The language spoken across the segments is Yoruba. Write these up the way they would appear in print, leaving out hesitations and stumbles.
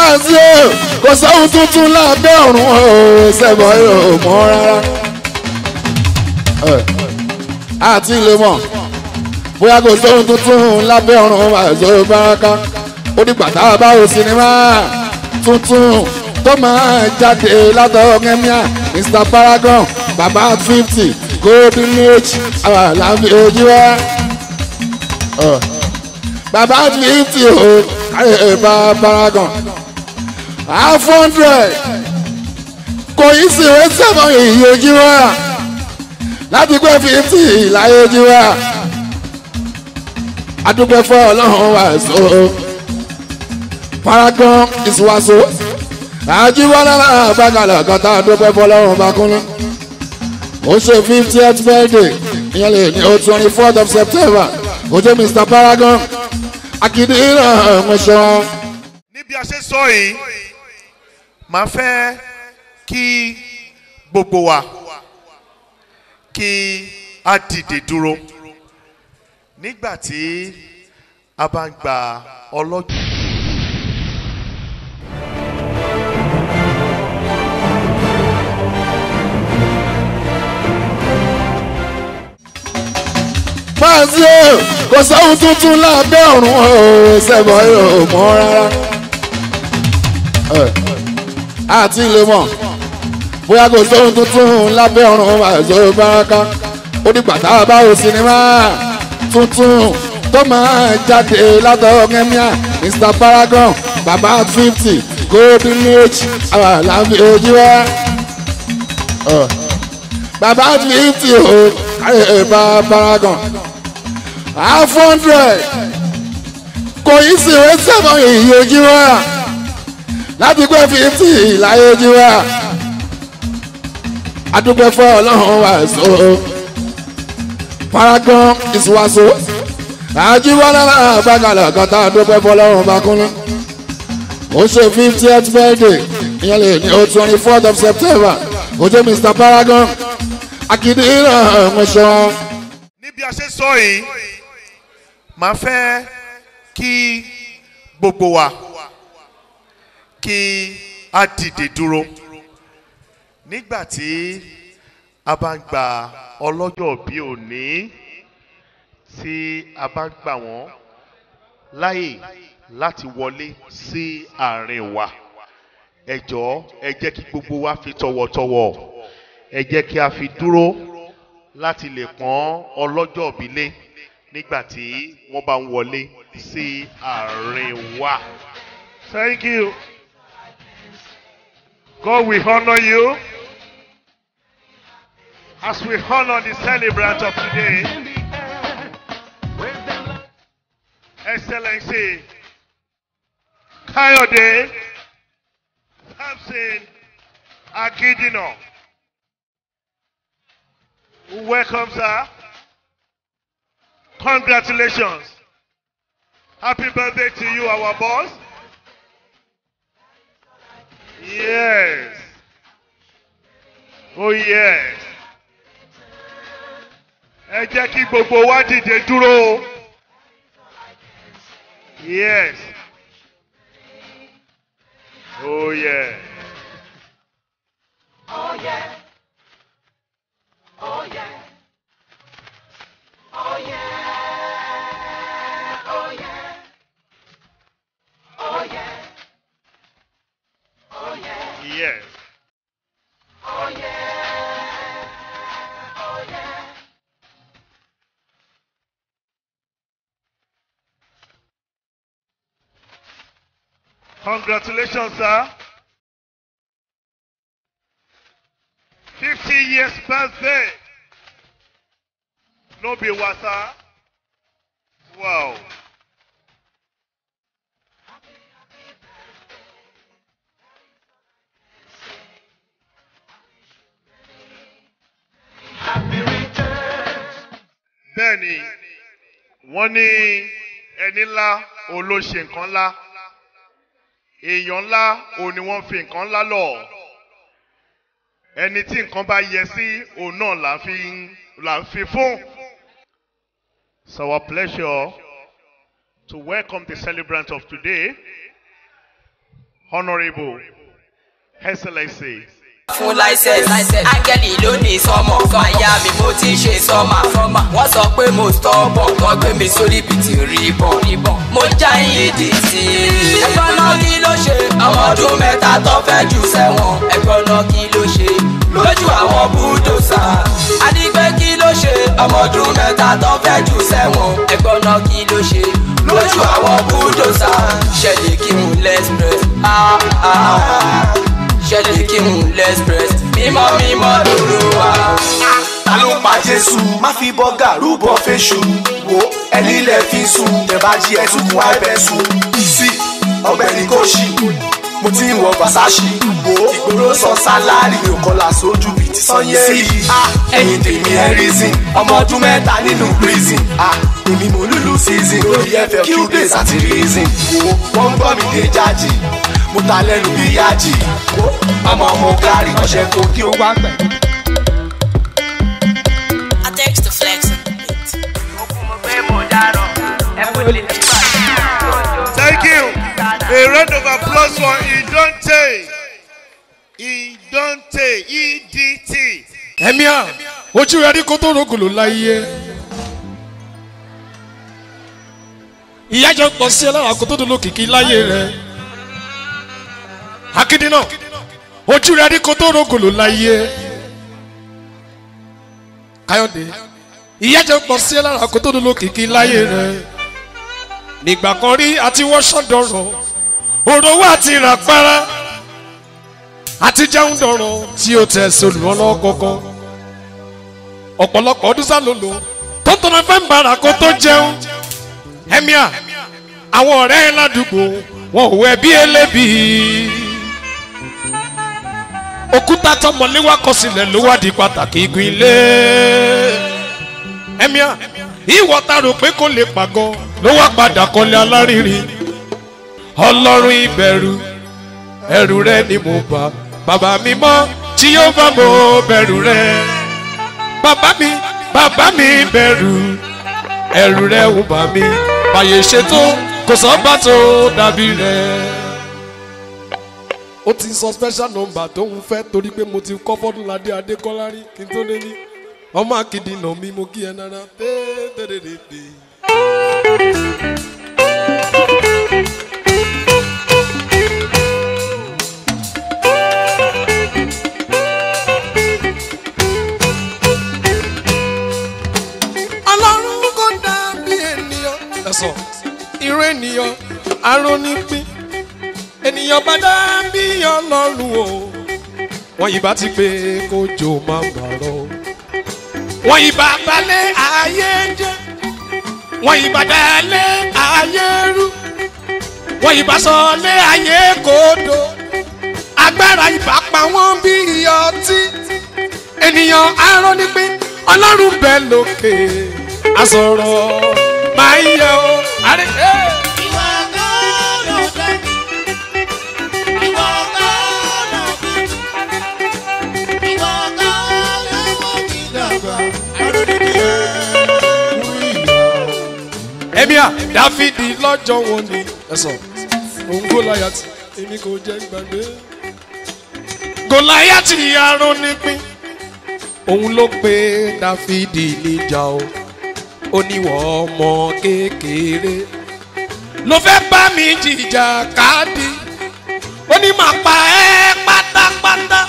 Báńsì kò sóhun tuntun lábẹ́ ọ̀run o ṣẹ̀bọ̀ yóò mọ́ rárá. Àti ilé mọ̀ bóyá kò sóhun tuntun lábẹ́ ọ̀run àìsàn ìbáraka. Ó dìgbà tá a bá wo sinimá tuntun tó máa jáde látọ̀ọ́ kẹ́míà Mr Paragon bàbá 50 golden age Alabi ojú wa. Bàbá 50 o káyọ̀ bá Paragon. 100 kò yí sí ìwé sẹ́fọ̀n èyí ojú wa láti pé 50 láyé ojú wa. Adúpẹ́ fún Ọlọ́run wa so Paragon is waso. Àjíwọ́lá àgbàgàlà kan tá a dúpẹ́ fún Ọlọ́run bá kúnlẹ̀. Ó ṣe 50th birthday ìyẹn lè ní 24th of September. Ó jẹ́ Mr Paragon akíndí ìrànwọ́sọ. Níbi a ṣe sọ yìí máa fẹ́ kí gbogbo wa kí a dìde dúró nígbà tí a bá ń gba ọlọ́jọ́. Báńsì kò sóhun tuntun lábẹ́ ọ̀run o ṣẹ̀bọ̀ yóò mọ́ rárá. Àti ilé mọ̀ bóyá kò sóhun tuntun lábẹ́ ọ̀run àìsàn ìbáraka. Ó dìgbà tá a bá wo sinimá tuntun tó máa jáde látọ̀ọ́ kẹ́míà Mr Paragon bàbá 50 golden age Alabi ojú wa. Bàbá 50 o káyọ̀ bá Paragon. 100 kò yí sí ìwé sẹ́fọ̀n èyí ojú wa láti pé 50 láyé ojú wa. Adúpẹ́ fún Ọlọ́run wa so Paragon is waso. Àjíwọ́lá àgbàgàlà kan tá a dúpẹ́ fún Ọlọ́run bá kúnlẹ̀. Ó ṣe 50th birthday ìyẹn lè ní 24th of September. Ó jẹ́ Mr Paragon akíndí ìrànwọ́sọ. Níbi a ṣe sọ yìí máa fẹ́ kí gbogbo wa kí a dìde dúró nígbà tí a bá ń gba ọlọ́jọ́ bí òní tí a bá ń gbà wọ́n láyè láti wọlé sí àárín wa. Ẹ jọ̀ọ́ ẹ jẹ́ kí gbogbo wa fi tọ̀wọ̀tọ̀wọ̀ ẹ jẹ́ kí a fi dúró láti lè pọ́n ọlọ́jọ́ bí lé nígbà tí wọ́n bá ń wọlé sí àárín wa. Thank you. God will honor you as we honor the celebrant of today, Excellency Kayode Samson Akidino, who welcomes her. Congratulations. Happy birthday to you, our boss. Yes. Oh yes. Ẹ jẹ́ kí gbogbo wa dìde dúró. Yes. Oh yeah. Oh yeah. Oh yeah. Oh yeah. Oh yeah. Oh yeah. Oh yeah. Yes. Oh yeah. Oh yeah. Congratulations, sir. 50 years birthday. No be wasa. Wow. Bẹ́ẹ̀ni, wọ́n ní ẹni ńlá olóṣè nǹkan ńlá. Èèyàn ńlá òun ni wọ́n fi nǹkan ńlá lọ. Ẹni tí nǹkan bá yẹ sí òun náà là ń fi fún. It's our pleasure to welcome the celebrant of today, Honorable Excellency. Fún láìsẹ̀sì áńgẹ́lì ló ní sọ́mọ̀ àyà mi mo ti ṣe sọ́mà wọ́n sọ pé mo stọ́bọ̀n wọ́n gbé mi sórí bìtì ríbọ̀n mo já iye dì sí i. ẹ̀gbọ́n náà kí ló ṣe ọmọ ọdún mẹ́ta tó fẹ́ jù sẹ́wọ̀n ẹ̀gbọ́n náà kí ló ṣe lójú àwọn búdòsà àdìgbé kí ló ṣe ọmọ ọdún mẹ́ta tó fẹ́ jù sẹ́wọ̀n ẹ̀gbọ́n náà kí ló ṣe lójú àwọn búdòsà ṣẹlẹ̀ kí n lẹ́sprẹ́s ṣẹlẹ̀ kí n lẹ́sprẹ́s mímọ́ lóru wa. ta ló pa Jésù má fi bọ́gà rúbọ fẹ́ṣù wo ẹni ilẹ̀ fi sùn tẹ̀bá jí ẹ tún wá ẹbẹ̀ sùn sí ọ̀gbẹ́ni kò ṣí mo ti ń wọ Versace wo ìgboro sọ sálárì mi ò kọlà sójú bíi ti Sanyeri ẹ̀yìn tèmi ẹ̀ reason ọmọ ọdún mẹ́ta nínú prison èmi mo lùlù season lórí FL Q-Days àti reason wo wọ́n ń gbọ́ mi dé jájì mo ta lẹ́nu bí yájì ọmọ gàrí ọ̀ṣẹ́ kò kí ó wá pẹ̀. Thank you. A round of applause for Idonte. EDT. Ẹ̀míà, ojú rẹ̀ rí kó tó rògùlò láyé. Ìyá jẹ́ pọ̀ sí ẹ lára kó tó dolo kìkì láyé rẹ̀. Akíndí náà, ojú rẹ̀ rí kó tó rògùlò láyé. Káyọ̀dé, ìyá jẹ́ pọ̀ sí ẹ lára kó tó dolo kìkì láyé rẹ̀. Nígbà kan rí àti wọ́ṣọ́ dọ̀rọ̀, òrówó àti ìràpárá, àti jẹun dọ̀rọ̀ tí ó tẹ̀ sólùwọ́n lọ́kọ̀ọ̀kan. Ọ̀pọ̀lọpọ̀ ọdún sálòlò tó ń tọ́nà fẹ́ ń bára kó tó jẹun. Ẹ̀míà, àwọn ọ̀rẹ́ ẹ̀ ládùúgbò wọn ò wẹ̀ bí elébi. Òkúta tọmọlé wa kọ sílẹ̀ ló wá di pàtàkì igun ilé. Ẹ̀míà, ìwọ ta rò pé kò lè pàgọ́ ló wá padà kọ́lé alárinrin. Ọlọ́run ìbẹ̀rù ẹ̀rù rẹ ni mo bá bàbá mi mọ́ tí yóò bá mo bẹ̀rù rẹ. Bàbá mi bẹ̀rù ẹ̀rù rẹ ò bà mí báyé ṣètò kò sọ́gbà tó dàbí rẹ. Ó ti sọ special number tó ń fẹ́ torí pé mo ti kọ́ Odunlade Adekola rí kí n tó lé ní ọmọ akíndí nà mí mo kí ẹ nára tẹ́tẹ́rẹ́dẹ́. Ọlọ́run kò dàbí ènìyàn. Ẹ̀sọ̀ irú ènìyàn arónípín ènìyàn bá dàbí Ọlọ́run o. Wọ́n yìí bá ti pé kójò máa bàrọ̀. Wọ́n yìí bá balẹ̀ ayé jẹ́. Wọ́n yìí bá dalẹ̀ ayé rú. Wọ́n yìí bá sọlé ayé kódò. Agbára ìbá pa wọ́n bí ọtí. Ènìyàn arónípín Ọlọ́run bẹ lókè. Àsọ̀rọ̀ máa ń yẹ o. Ẹ̀míà, Dáfídì lọ́jọ́ wọn ni ẹ̀sọ̀ òun Gòláyátì èmi kò jẹ́ gbàgbé. Gòláyátì arónípín òun ló pe Dáfídì níjà o. Ó níwọ̀ ọmọ kékeré ló fẹ́ bá mi jìjà káàdì. Ó ní màá pa ẹ́ pátápátá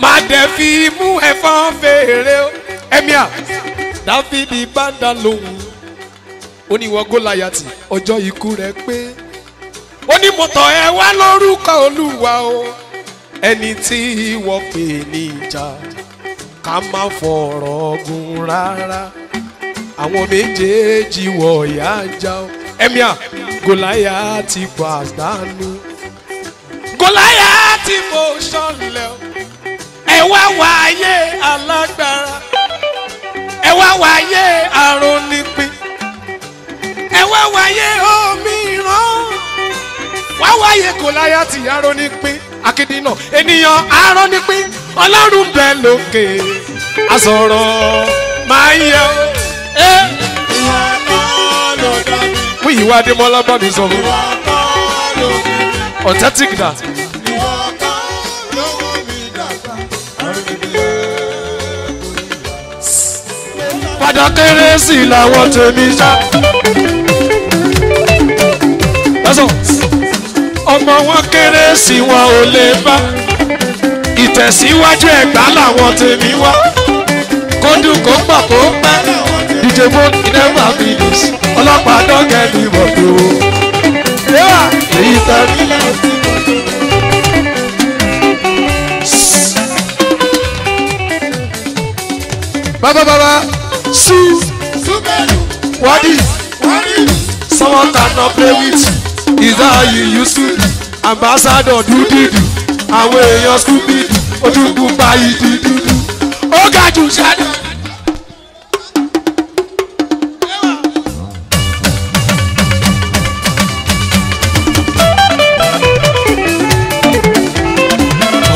màá dẹ̀ fi mú ẹ̀fọn fèrè o. Ẹ̀míà, Dáfídì bá dá lóhùn. Ó ní wọ Gòláyátì ọjọ́ ikú rẹ̀ pé. Ó ní mo tọ̀ ẹ́ wá lórúkọ Olúwa o. Ẹni tí wọ́n pè ní ìjà ká má fọ̀rọ̀ gùn rárá. Àwọn méjèèjì wọ̀ yá já o. Ẹ̀míà, Gòláyátì pàdánù. Gòláyátì mo ṣọlẹ̀ o. Ẹ wá wáyé alágbára. Ẹ wá wáyé arónípín. Ẹ wá wáyé òmíràn. Wá wáyé Gòláyátì arónípín. Akíndí náà ènìyàn arónípín Ọlọ́run bẹ lókè. Àsọ̀rọ̀ máa ń yẹ o. Mú ìwà Adémọ́lá bá mi sọ fún mi. authentic that. Padà kérésì làwọn tèmi ṣá. Ọmọ wọn kérésì wọn ò lè bá. Ìtẹ̀síwájú Ẹ̀gbá làwọn tèmi wá. Kódù kó gbà kó pẹ́. DJ Bone in never finish. Ọlọ́pàá dọ́gẹ̀ ni wọ́n fi wo. Èyí tẹ̀lé. Baba, Su, what is? Someone cannot play with you. Is that how you used to do? Ambassador do. Àwọn èèyàn stupid. Ojúkú báyìí dídú. Ó ga jù ṣáájú.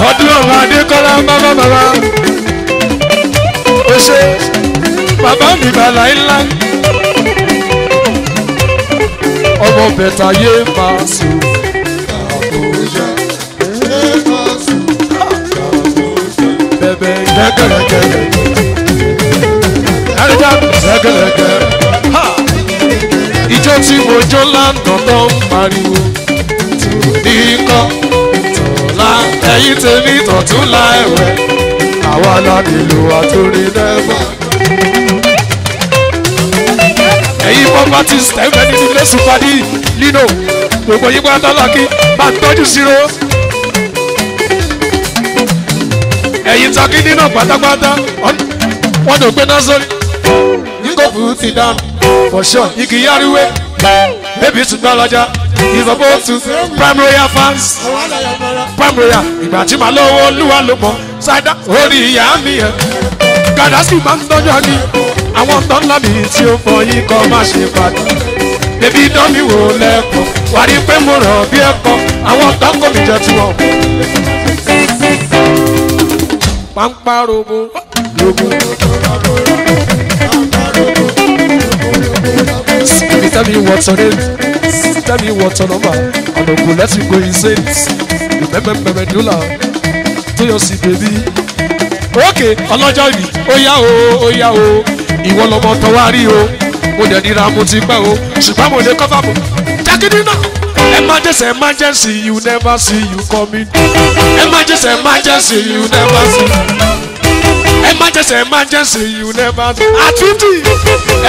Odunlade Adekola bàbá. Ó ṣe bàbá mi bàlá ńlá. Ọmọ bẹ̀tà yé máa sùn. Bẹ̀bẹ̀ gẹ́gẹ́rẹ́gẹ́. Ẹ̀rẹ́dá gẹ́gẹ́rẹ́gẹ́. Ìjọ tí mo jó lánàá tó ń pariwo. Nìkan tọ̀la ẹ̀yìn tèmi tọ̀tún láẹ̀wẹ̀. Àwa la nílò àtòrí lẹ́fà. Ẹ̀yin properties tẹ̀wé nínú ilé Supadi Lino gbogbo yín gbọ́dọ̀ lọ́kì bá ń tọ́jú síro. Ẹ̀yin takí nínú pátápátá wọ́n tó gbé náà sórí. Yíkó fún ti dánù for sure igi yáriwé bébí tún gbọ́ lọ́jà ìsọ̀bọ̀ tún prime royal fans prime royal ìgbà tí màá lọ́wọ́ olúwa ló mọ̀ ṣáìdá orí ìyá mi ẹ̀ gàdásì máa ń tọ́jú àgbì àwọn tó ń lábì tí ó fọ yín kọ́ má ṣe padà bébí dán mi wò lẹ́kọ̀ọ́ wà rí pé mo rọ̀ bí ẹ̀kọ́ àwọn tó ń kó mi jẹ tí wọ́n. Pampa robo robo. Tell me what's on it. Tell me what's on number. I don't go let you go insane. Remember Dula. To your see baby. Okay, ọlọ́jọ́ ìbí. Ó yá o. Ìwọ lọmọ tó wá rí o. Mo dẹ̀ nira mo ti pẹ́ o. Ṣùgbọ́n mo lè cover mo. Jákèjì náà. Emergency, you never see you coming. Emergency, you never see. Emergency, you never see. At 50.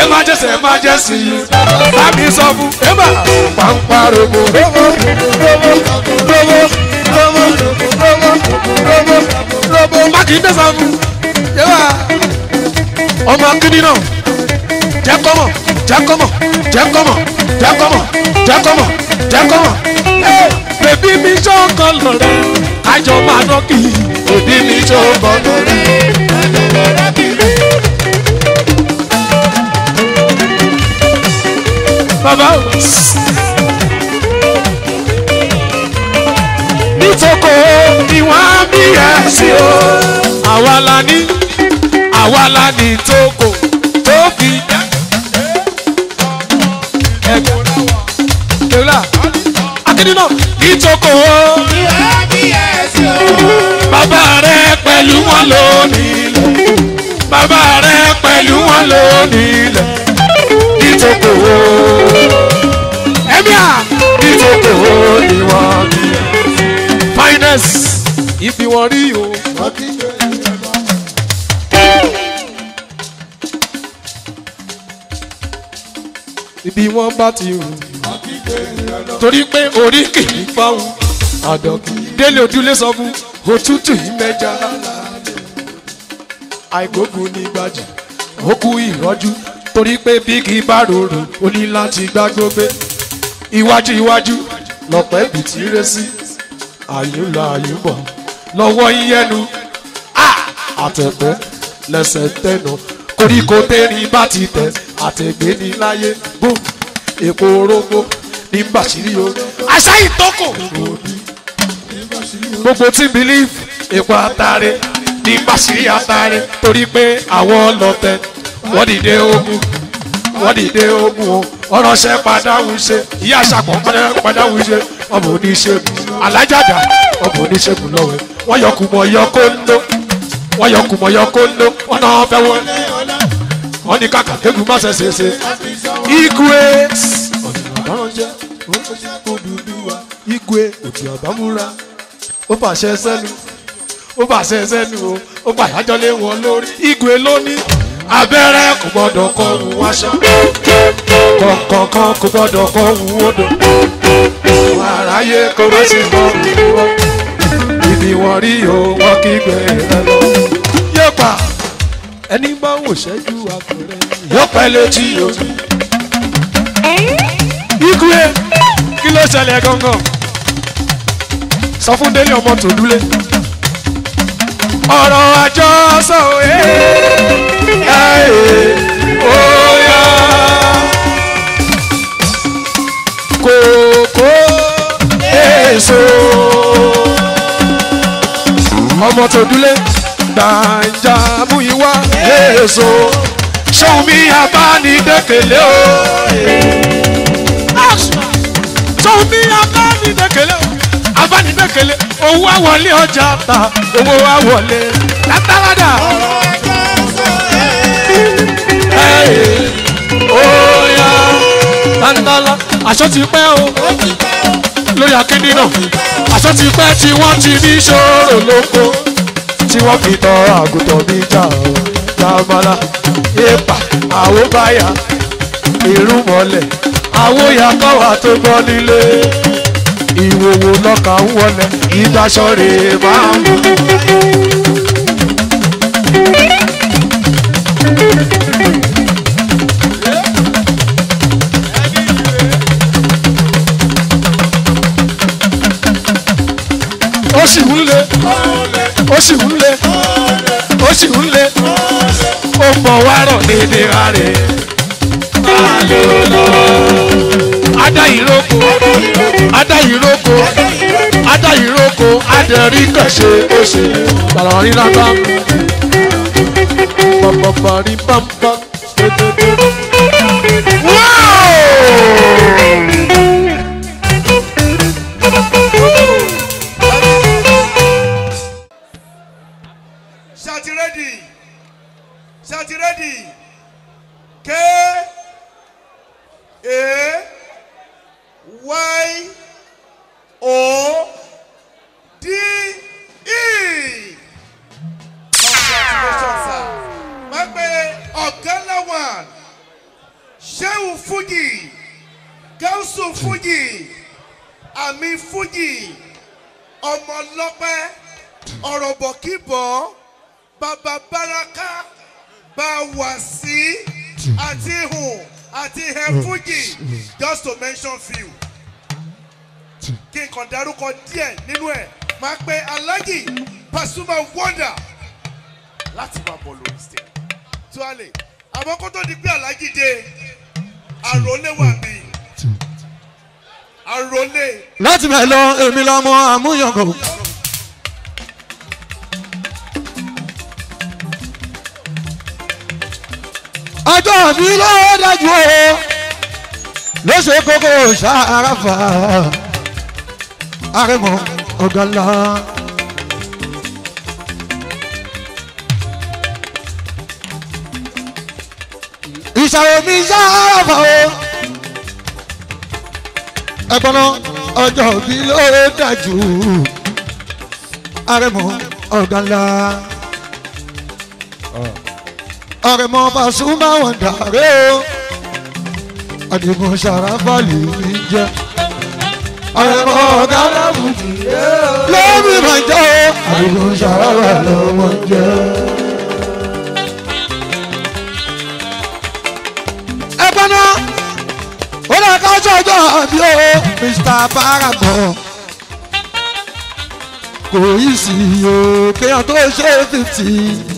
Emergency, you never see. Bami sọ fún Eba. Pampa robo. Robo. Mákindé sọ fún Eba. Ọmọ akíní náà. Jẹ́ kọ́mọ̀. Bébí mi ṣọ́kọ̀ lọ́rẹ́, àjọ máa nọ́kì. Bébí mi ṣọ́kọ̀ lọ́rẹ́, àjọ máa nọ́kì. Bàbá o. Nítòkò ni wọ́n á bí ẹ̀ sí o. Àwa la ní tókò tó fi dá. Ẹ̀gbọ́n akíní náà ìtòkò bàbá rẹ pẹ̀lú wọn lónìí bàbá rẹ pẹ̀lú wọn lónìí ìtòkò ẹ̀míà ìtòkò ni wọ́n ní finance ibi wọn rí o. Ibi wọn bá ti rù torí pé orí kìí fáwọn àdọ̀kì délé ojúlé sọ fún òtútù ìmẹ́jà àìgbógun ní gbajù ó kú ìrọ́jú torí pé bí kìí bá rorò ó ní láti gbágbógbé iwájú lọ́pẹ́ bìtì rẹ̀ sí àyùlọ àyùbọ̀ lọ́wọ́ yíyẹnu àtẹ̀pẹ́ lẹ́sẹ̀ tẹ̀nà koríko tẹ́rin bá ti tẹ̀ àtẹ̀gbé ní láyé bó èpo orógbó ní bàṣírí o àṣà ìtọ́kọ̀ gbogbo tí believe èpo àtàrẹ ní bàṣírí àtàrẹ torí pé àwọn ọlọ́tẹ̀ wọ́n dìde ogun o ọ̀rọ̀ṣẹ́ padáhùn ṣe ìyá àṣàpọ̀ padáhùn ṣe ọmọ oníṣègùn alájàdá ọmọ oníṣègùn lọ́wọ́ wọ́n yọ kùmọ̀ yọ kóńdó wọ́n yọ kùmọ̀ yọ kóńdó wọ́n náà fẹ́ wọlé wọ́n ní kàkà kégun má ṣẹṣẹṣẹ igwe ọ̀dùnàbáranjẹ́ Odùduwà igwe òtù àbámúra ó fàṣẹ sẹ́nu ó fàṣẹ sẹ́nu ó gbàdájọ́ lé wọn lórí igwe lónìí abẹ́rẹ́ kò gbọ́dọ̀ kọ́ òun wáṣọ kọ̀ọ̀kan kò gbọ́dọ̀ kọ́ òun odò àráyé kò má sì kọ́ òun wọ́n ibi wọn rí o wọ́n kí gbé rẹ lọ. yóò pa ẹni bá wò ṣẹ́jú àpẹẹrẹ yóò pẹ́ létí omi. igwe kí ló ṣẹlẹ̀ gangan sọ fún délé ọmọ tòdúlé ọ̀rọ̀ àjọsọ óyá kòkó èso ọmọ tòdúlé gbàǹjà mú ìwá èso ṣóun mi abánidékèlé o ṣóun mi abánidékèlé o abánidékèlé owó àwọlé ọjà ta owó àwọlé látàládà. Óyá tàǹtàlá aṣọ ti pẹ́ o lórí akíní náà aṣọ ti pẹ́ tí wọ́n ti ní ṣòro lóko tí wọ́n fi tọ́ àgùntàn mi jà ọ́ jàmàlà èèpà àwòbáyà ìrúmọlẹ̀ àwòyà kọ́wà tó gbọ́ nílé ìwòwò lọ́kà ń wọlé ìdáṣọ́rẹ́ máa ń mú. ó sì ń lé ó sì ń lé ó sì ń lé ó mọ̀ wá rọ̀ dédé rárẹ̀ adáyìrókò adáyìrókò adáyìrókò adẹ̀rí kẹ̀ṣẹ̀ oṣù tàlàrí rábà pàpàpàrí pàmpà Shati ready. Shati ready. K A Y O D E. Congratulations, sir. Magbe Ogalawan. Sheu Fuji. Gausu Fuji. Ami Fuji. Ọmọ lọ́pẹ́. Ọ̀rọ̀bọ̀kíbọ̀. Baba Baraka. Bawasi. Àti Hùn. Àti Fuji. Just to mention few. Kí n kàn dárúkọ díẹ̀ nínú ẹ̀ máa pe Alhaji Pasuma wonder láti máa bọ̀ lórí stage. Tuale àmọ́ kó tó di pé Alhaji dé àròlé wà mí àròlé. láti bẹ̀ lọ èmi lọ́mọ àmúyangàn. ọjọ́ mi ló dájú o ló ṣe kókó ṣàràfà àrẹ̀mọ ọ̀gànlá. ìṣàrò mi ṣàràfà o ẹ̀gbọ́n náà ọjọ́ mi ló dájú àrẹ̀mọ ọ̀gànlá. àrẹ̀mọ Pasuma wọn dàrẹ́ o àdìgún ṣàràfà lè rí jẹ́. àrẹ̀mọ ọ̀gànlá lórí máa jẹ́ o àdìgún ṣàràfà lọ́wọ́ jẹ́. ẹgbẹ́ náà ó lè ká sọ́jọ́ àbí o Mr Paragon kò yí sí o kéèyàn tó ṣe 50.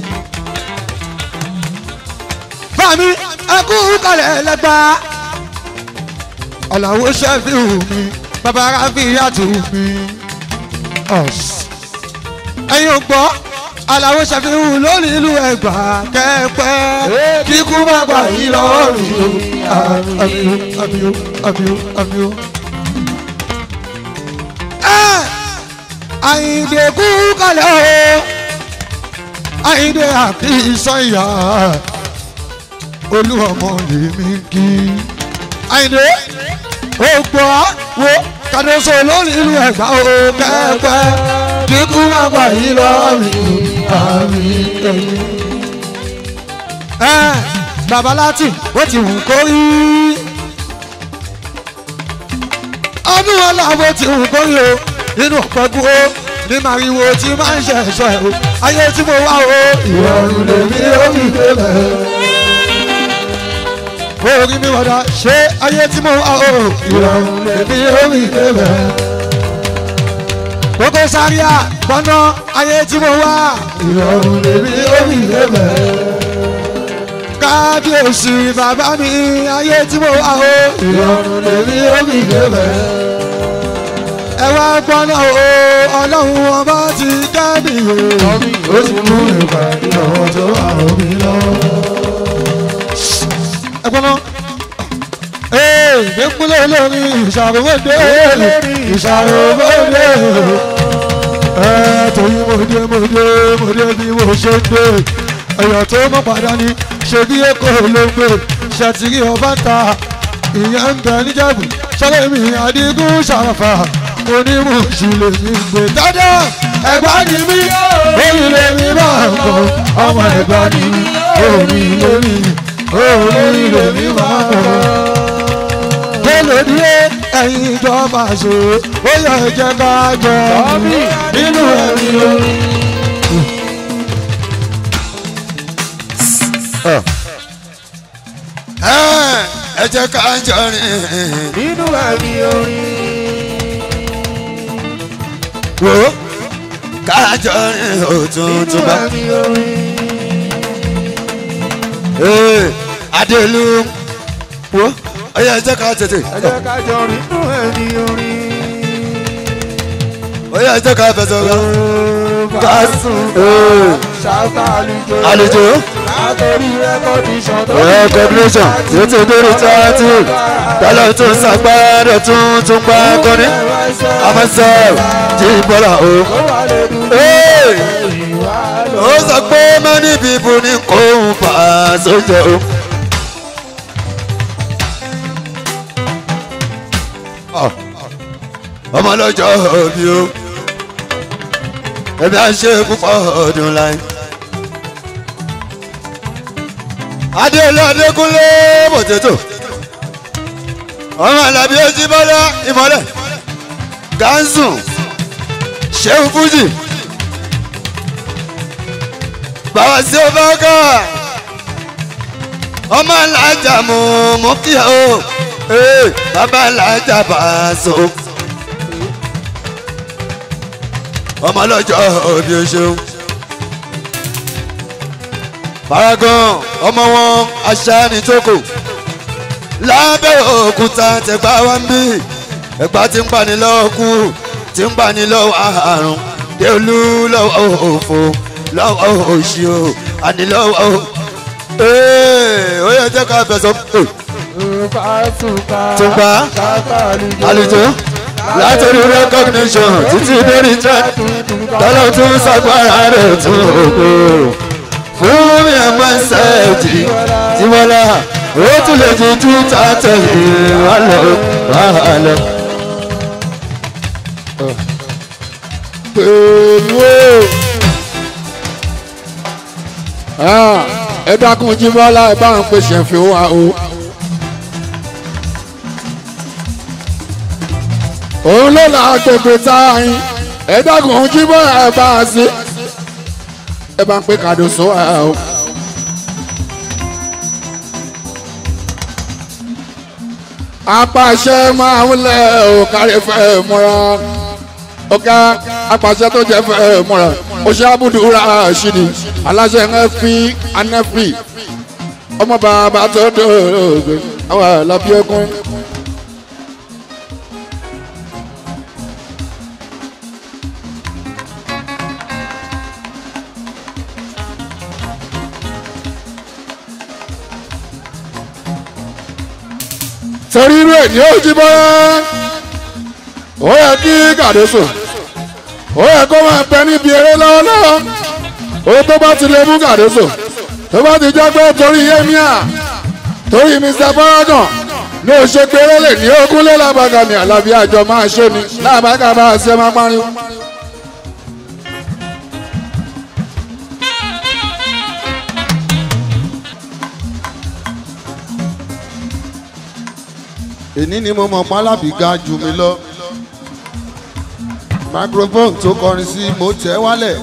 Bàmí ẹkú kalẹ̀ lẹ́gbà Alao Sefiu mi bàbá Rafiatu mi. ẹ̀yin ò gbọ́ Alao Sefiu lórí ìlú Ẹ̀gbá kẹ́pẹ́ kíkú má gbà yín lọ́rùn àmì o. Àyìndé kú kalẹ̀ o Àyìndé àti ìsọ̀yà olúọmọ lèmi kí Àyìndé ó gbọ́ wo kàdóso lórí ìlú Ẹ̀gbá o kẹ́kẹ́ kíkú má gbà yí lọ́ọ̀rì àmì ẹ̀yìn. Bàbá láti ó ti wù kó rí ọdún wọn làwọn ti wù kó rí o nínú ọ̀pẹ̀kú o ní màrìwò tí máa ń ṣẹ̀ṣẹ̀ o ayé tí mo wá o ìrọ̀rùn lèmi ó fi délẹ̀ orí mi wọ̀dà ṣé ayé tí mo wá o ìrọ̀rùn lèmi ó fi délẹ̀ Kókó Zaria gbọ́nà ayé tí mo wá ìrọ̀rùn lèmi ó fi délẹ̀ kábíyèsí bàbá mi ayé tí mo wá o ìrọ̀rùn lèmi ó fi délẹ̀ ẹ wá gbọ́nà o ọlọ́run ọba ti kẹ́mi o ó sì mú ìpàdé ọ̀hún tó wà omi lọ. ẹ gbọ́nà ìgbẹ́kúnlẹ̀ lórí ìṣàròmọ́dé ìṣàròmọ́dé torí mọ̀dé bí mo ṣe ń gbé èèyàn tó mọ̀ padà ní ṣe bí èkó ló ń gbé ṣàtìrí ọba ta ìyẹn ń bẹ níjẹ̀bù ṣọlẹ̀ mi Adigun ṣàràfà onímọ̀ọ́sù lè mi gbé dáadáa Ẹ̀gbá ni mí orí lè mi máa ń kọ́ ọmọ Ẹ̀gbá ni mí orí lè mi máa ń kọ́. Lódìé ẹ̀yin ìjọba ṣe ó yẹ jẹ́ ká jọ nínú ẹ̀rí orí. Ẹ jẹ́ ká jọ rìn nínú ẹ̀rí orí. Wo ká jọ rìn òtútù bá. Adélu wo ọyọ ẹ jẹ́ ká tètè. ẹ jẹ́ ká jọ rìn nínú ẹ̀rí orí. ọyọ ẹ jẹ́ ká fẹsẹ̀ rẹ. ká sùn ṣáfà àlejò. látọ̀rí rẹ́kọ̀díṣàn tó ti dórí tààtì. tẹ́lẹ̀ tó ń sàgbára tuntun pa akọni. àmọ́sẹ̀ jí bọ́lá o. ó sọ pé many people ní kò ń fà sójà o. ọmọ lọ́jọ́ òbí o ẹ̀mí à ń ṣe púpọ̀ ọdún láì. Adéolú Adékúnlé Potato ọmọ Alabi ojú bọ́lá ìmọ̀lẹ̀ Ganzu Sheu Fuji bàbá sí ọba ọkọ ọmọ alájà mú kí o bàbá alájà bá a so. ọmọ lọ́jọ́ òbí o ṣeun Paragon ọmọ wọn aṣááni tókò lábẹ́ òkúta tẹ̀gbá wá ń bí Ẹ̀gbá tí ń pani lọ́wọ́ kú tí ń pani lọ́wọ́ àrùn Déolú lọ́wọ́ òfò lọ́wọ́ òṣì o àní lọ́wọ́ ó yẹ jẹ́ ká fẹsọ̀ tùpá àlùjọ látọ̀rí recognition títí lórí track tọ́lọ́ tún ṣàgbára rẹ̀ tún òkú fún mi ẹ̀mọ́ ṣẹ́ẹ̀jì tí wọ́n lá ó tún lè ju túta tẹ̀lé wà lọ. ẹ dákun Jíbọ́lá ẹ bá ń pè Sefiu wa o. òun ló là gbogbo táyìn ẹ dákun Jíbọ́lá ẹ bá a sí ẹ bá ń pè Kàdóso wa o. apàṣẹ máa ń lẹ òkàrí fẹ́ múra ọ̀gá apàṣẹ tó jẹ́ fẹ́ múra oṣù abudura ṣìdì aláṣẹ ẹnẹfì anẹfì ọmọ bàbá tó dògbé àwọn Alabi ẹkún. torí irú ẹ̀ ní ojú bọ́ ó yẹ kí Kàdóso ó yẹ kó máa bẹ níbi eré lọ́wọ́lọ́wọ́ ó tó bá ti lè mú Gàdóso tó bá ti jẹ́ pé torí yémíà torí Mr Paragon ní òṣèpéré lè ní ogúnlé lábàgà ní Alabi àjọ máa ṣó ni lábàgà bá a ṣe máa pariwo. èní ni mo mọ̀ pé Alabi ga jù mí lọ microphone tó kọrin sí mo tẹ̀ wálẹ̀.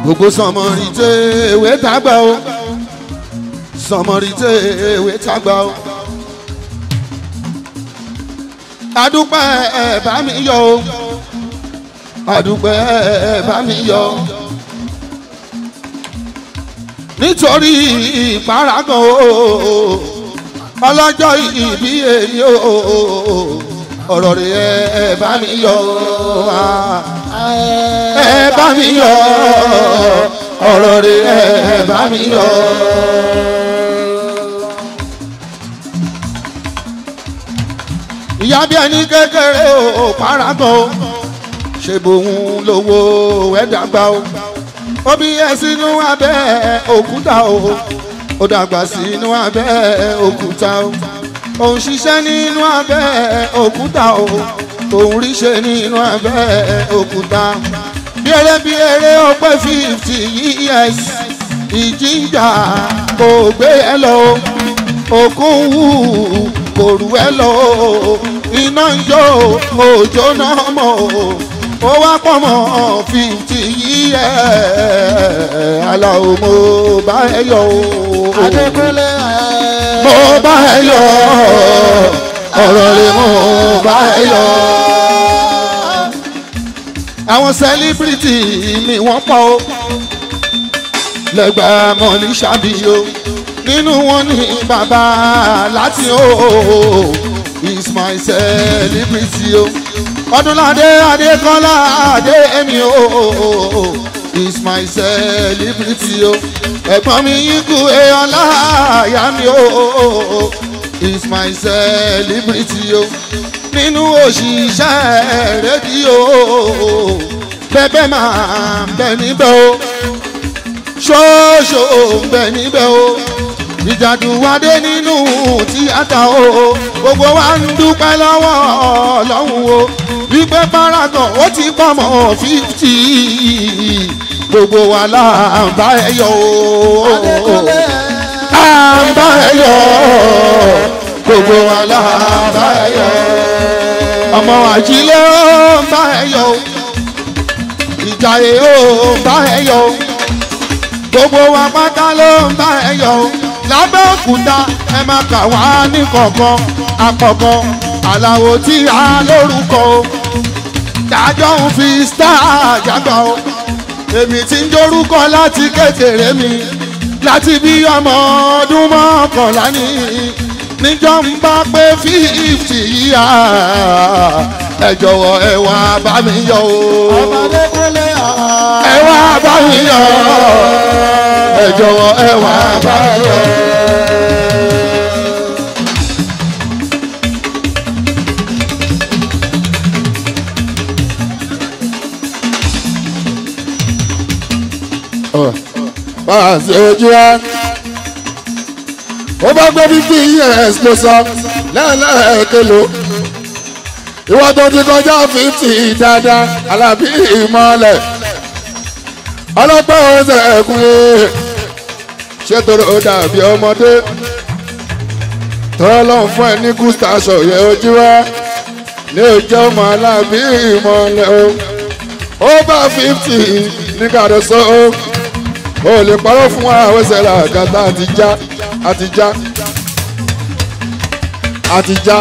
gbogbo sọmọrì tẹ ewé tàgbà o sọmọrì tẹ ewé tàgbà o adúpẹ́ ẹ bá mi yọ o adúpẹ́ ẹ bá mi yọ nítorí Paragon o ọlọ́jọ́ ìbí èyí o ọ̀rọ̀ rẹ̀ ẹ bá mi yọ ẹ bá mi yọ ọ̀rọ̀ rẹ̀ ẹ bá mi yọ. ìyá bí ẹni kékeré o Paragon ṣe bòun lówó ẹ dàgbà o ó bí ẹ sínú abẹ́ òkúta o ó dàgbà sínú abẹ́ òkúta o òun ṣiṣẹ́ nínú abẹ́ òkúta o òun ríṣẹ́ nínú abẹ́ òkúta bí eré ó pé 50 years ìjìjà kò gbé ẹ lọ òkun wù kò rù ẹ lọ iná ń jó òjò náà mọ̀ ó wá pọ̀ mọ́ 50 years Alao mo bá ẹ yọ̀ o Adékúnlé mo bá ẹ yọ̀ ọ̀rọ̀ rẹ̀ mo bá ẹ yọ̀. àwọn sẹ́líbírìtì ni wọ́n pọ̀ o lẹ́gbàá mọ́lì ṣàbíyó nínú wọn ní bàbá láti o is my celebrity o Odunlade Adekola adé èmi o is my celebrity o ẹ̀gbọ́n mi ikú Ọlá ìyá mi o is my celebrity o nínú òṣìṣẹ́ rédíò bẹ́bẹ́ máa ń bẹ níbẹ̀ o ṣóṣó ń bẹ níbẹ̀ o ìjàdùwádé nínú tíátà o gbogbo wa ń dúpẹ́ lọ́wọ́ Ọlọ́run o wípé Paragon ó ti pọ̀ mọ́ 50 gbogbo wa là ń bá ẹ yọ̀ o à ń bá ẹ yọ̀ gbogbo wa là ń bá ẹ yọ̀ ọmọ àjílẹ̀ ó ń bá ẹ yọ̀ ìjàyè ó ń bá ẹ yọ̀ gbogbo wa pátá ló ń bá ẹ yọ̀ lábẹ́ òkúta ẹ máa kà wá ní kọ̀ọ̀kan àkọ́kọ́ Alao tí a lórúkọ o dájọ́ ń fi star jágbá o èmi tí ń jórúkọ láti kékeré mi láti bí ọmọ ọdún mọ́kànlá ní níjọ́ ń bá pé 50 yíyá ẹ jọ̀wọ́ ẹ wá bá mi yọ̀ o Ọmọdékúnlé ẹ wá bá mi yọ̀ ẹ jọ̀wọ́ ẹ wá bá mi yọ̀. Báàsì ojú ẹ ó bá gbé 50 years ló sọ lẹ́ẹ̀lẹ́ẹ̀kẹ́lò ìwọ tó ti kọjá 50 dáadáa Alabi ìmọ̀lẹ̀ ọlọ́pẹ́ ọ̀sẹ̀ ẹ̀kún yìí ṣé torí ó dàbí ọmọdé tọ́lọ́ lọ́n fún ẹ ní gúúsù aṣọ yẹ ojú ẹ ní ojú ọmọ Alabi ìmọ̀lẹ̀ ó bá 50 ní Gàdóso o lè parọ́ fún wa àwọn ìṣẹ̀lẹ̀ àgàtà àtijá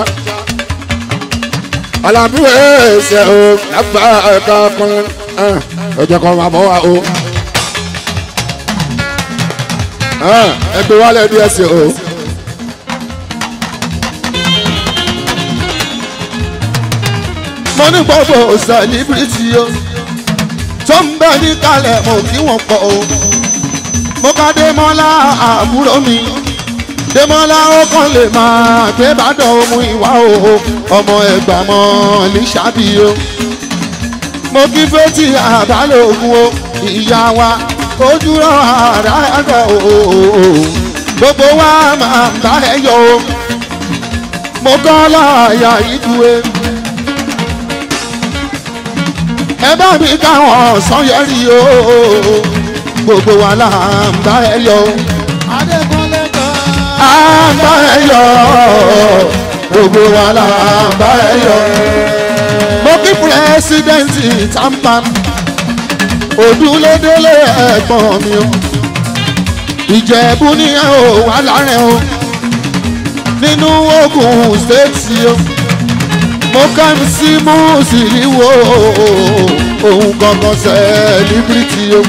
Alabi ẹsẹ̀ o lábà ẹ̀ka kan ọjọ́ kan máa bọ̀ wá o ẹgbẹ́ wálé bí ẹsẹ̀ o. mo ní gbogbo celebrity o tó ń bẹ ní kalẹ̀ mo kí wọ́n pọ̀ o mo ká dé mọ́lá àbúrò mi Dèmọ́lá ó kàn lè máa gbé bàdàn ohun ìwà o ọmọ ẹgbà mọ́ lísàbí o. mo kí fẹ́tì àbálògùn o ìyá wa ojúrọ̀ ara ẹ̀gbẹ́ o gbogbo wa máa ń bá ẹ yọ o. mo kọ́ láàyà ìdúwé ẹ bá mi káwọn sanyẹ̀rì o gbogbo wa là ń bá ẹ yọ o. Adékúnlé kan à ń bá ẹ yọ gbogbo wa là ń bá ẹ yọ. mo kí pírẹsidẹ́ǹtì tampan Odunlade ẹ̀gbọ́n mi o Ìjẹ̀bú ni ẹ ò wá láàrin o nínú Ògùn stéètì o mo kàn sí mùsùlùmí wo òun gangan sẹ́líbírìtì o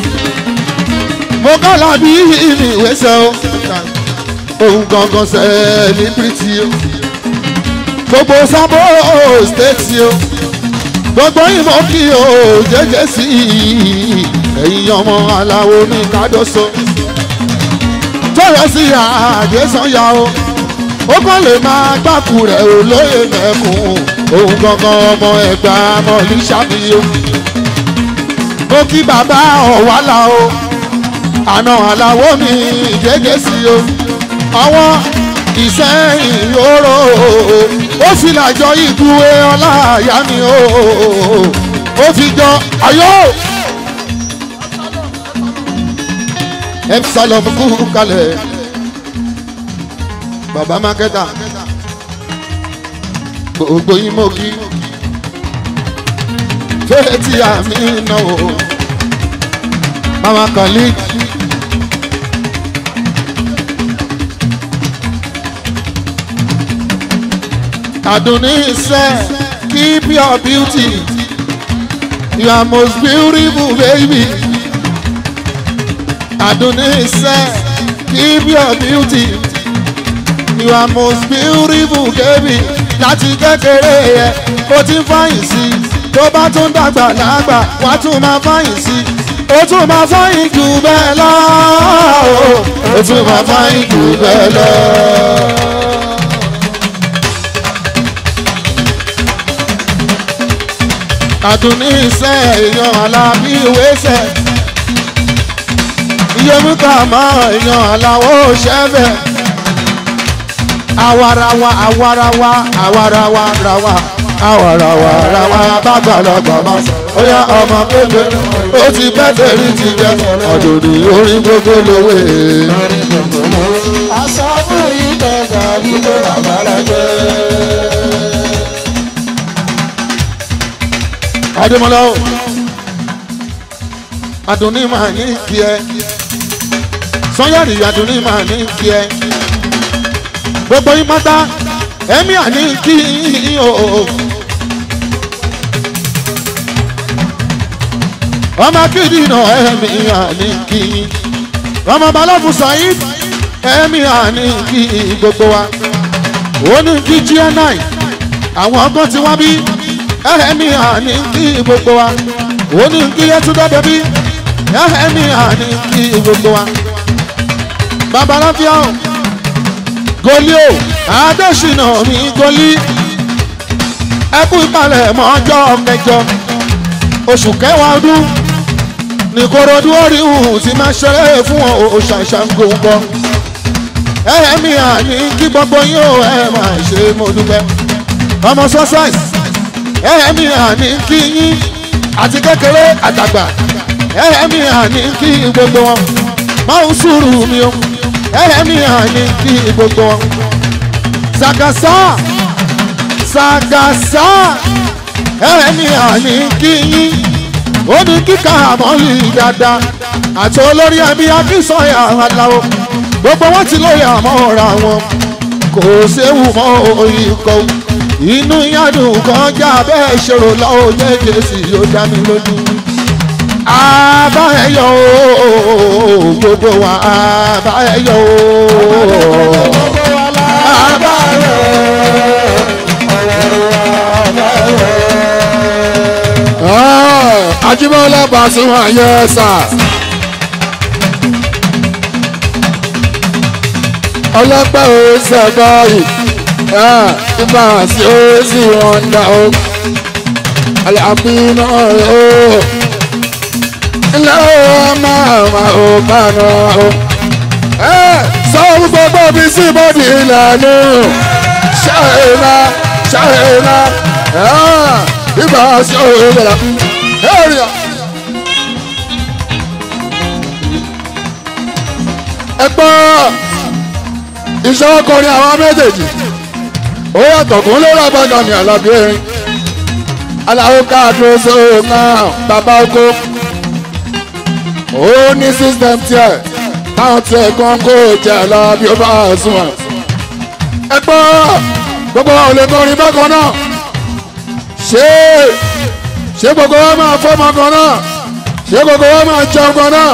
mo kàn lábí ìwésẹ̀ o òun gangan sẹ́líbírìtì o gbogbo sábò stéètì o gbogbo ìmọ̀ kí o jẹ́jẹ́ sí ẹ̀yin ọmọ aláwo ní kádọ́sọ tọ́yọ̀ sí àjẹsànyà o ó kàn lè máa gbàkú rẹ̀ olóyè mẹ́kùn òun gangan ọmọ ẹ̀gbá mọ̀lí ṣàbíyó. mo kí bàbá ọ̀wálà o àna àlàwó mi jẹ́jẹ́ sí o àwọn Ìsẹ́yìn oró ó fi làjọ ìdúwé ọlá àyà mi ó fi jọ ayọ́ Epsilon kú kalẹ̀ bàbá mákẹ́tà gbogbo yín mo kí fẹ́ẹ̀tì àmì náà o mama kàlí. Adoni said, keep your beauty. You are most beautiful, baby. Adoni said, keep your beauty. You are most beautiful, baby. Láti kékeré yẹ, ó ti ń fàyìn sí. Tó bá tún dàgbà lágbà, wàá tún máa fàyìn sí. Ó tún máa fàyìn jù bẹ́ẹ̀ lọ. Ó tún máa fàyìn jù bẹ́ẹ̀ lọ. Àdùnní iṣẹ́ èèyàn Alabi ìwésẹ̀ iyemúkà mọ́ èèyàn aláwọ̀ ṣẹ́fẹ̀ àwarawa àwarawa àwarawa rawa àwarawa rawa bàgbàlagbà má ó yá ọmọ kékeré ó ti pẹ́ tẹ̀rí ti jẹ́ Àdùnní orin gbogbo lówó aṣọ fún ìtẹ̀gà nígbà àbálẹ́jẹ́. Adémọ́lá o Àdùnní máa ní kí ẹ Sanyẹ̀rì Àdùnní máa ní kí ẹ gbogbo yín pátá ẹ̀mí àní kí o ọmọ akéde náà ẹ̀mí àní kí ọmọ balógun Saheed ẹ̀mí àní kí gbogbo wa ó ní kí GNI àwọn ọgbọ́n ti wá bí. Ẹ̀mí àní kí gbogbo wa ó ní kí ẹtú dọ́dọ̀ bí ẹ̀mí àní kí gbogbo wa. Babaláfíà o goli o Adésínà mi goli ẹkú ìpalẹ̀ mọ́ ọjọ́ kẹjọ oṣù kẹwàá ọdún ní Kòròdú oríhùn tí máa ṣeré fún òṣàṣàǹgò ń bọ̀. Ẹ̀mí àní kí gbogbo yín o ẹ̀ máa ṣe mo dúpẹ́ ọmọ sọ́sáìsì. Ẹ̀mí àní kí yín àti kékeré àtàgbà ẹ̀mí àní kí gbogbo wọn máa ń sùúrù mi o ẹ̀mí àní kí gbogbo wọn. Sàgàsà Sàgàsà ẹ̀mí àní kí yín ó ní kíkà àmọ́lì dáadáa àti olórí ẹbí Akínsànyà Aláwo gbogbo wọn ti lóye àmọ́ra wọn kò séwu mọ́ ikọ̀ inú yádùn kọjá bẹ́ẹ̀ ṣòro lọ́wọ́ jẹ́jẹ́ sí yóò dá mi lójú. Àbá ẹ̀yọ́ o gbogbo wa àbá ẹ̀yọ́ o àbá ẹ̀yọ́ Ajíbọ́lá Pasuma yes sir. ọlọ́pàá ò sẹ́gbọ́ yìí nígbà sí ó sì wọ́n dá o Alabi náà o ilé o máa ò bá náà o sọ gbogbo bí sí bọ́dì ìlànà ṣáìlá nígbà sí ó bẹ̀rẹ̀ area. ẹgbọ́n iṣẹ́ ọkùnrin àwọn méjèèjì ó yàtọ̀ kún lórí àbájá ní Alabi erin aláwọ̀ káàdùn sóò náà bàbá oko ó ní system tiẹ̀ táwọn tiẹ̀ kan kó jẹ́ Alabi ó bá sùn wọn. ẹgbọ́n gbogbo wọn ò lè kọrin bákan náà ṣé gbogbo wọn máa fọ́mọ kan náà ṣé gbogbo wọn máa jẹun kan náà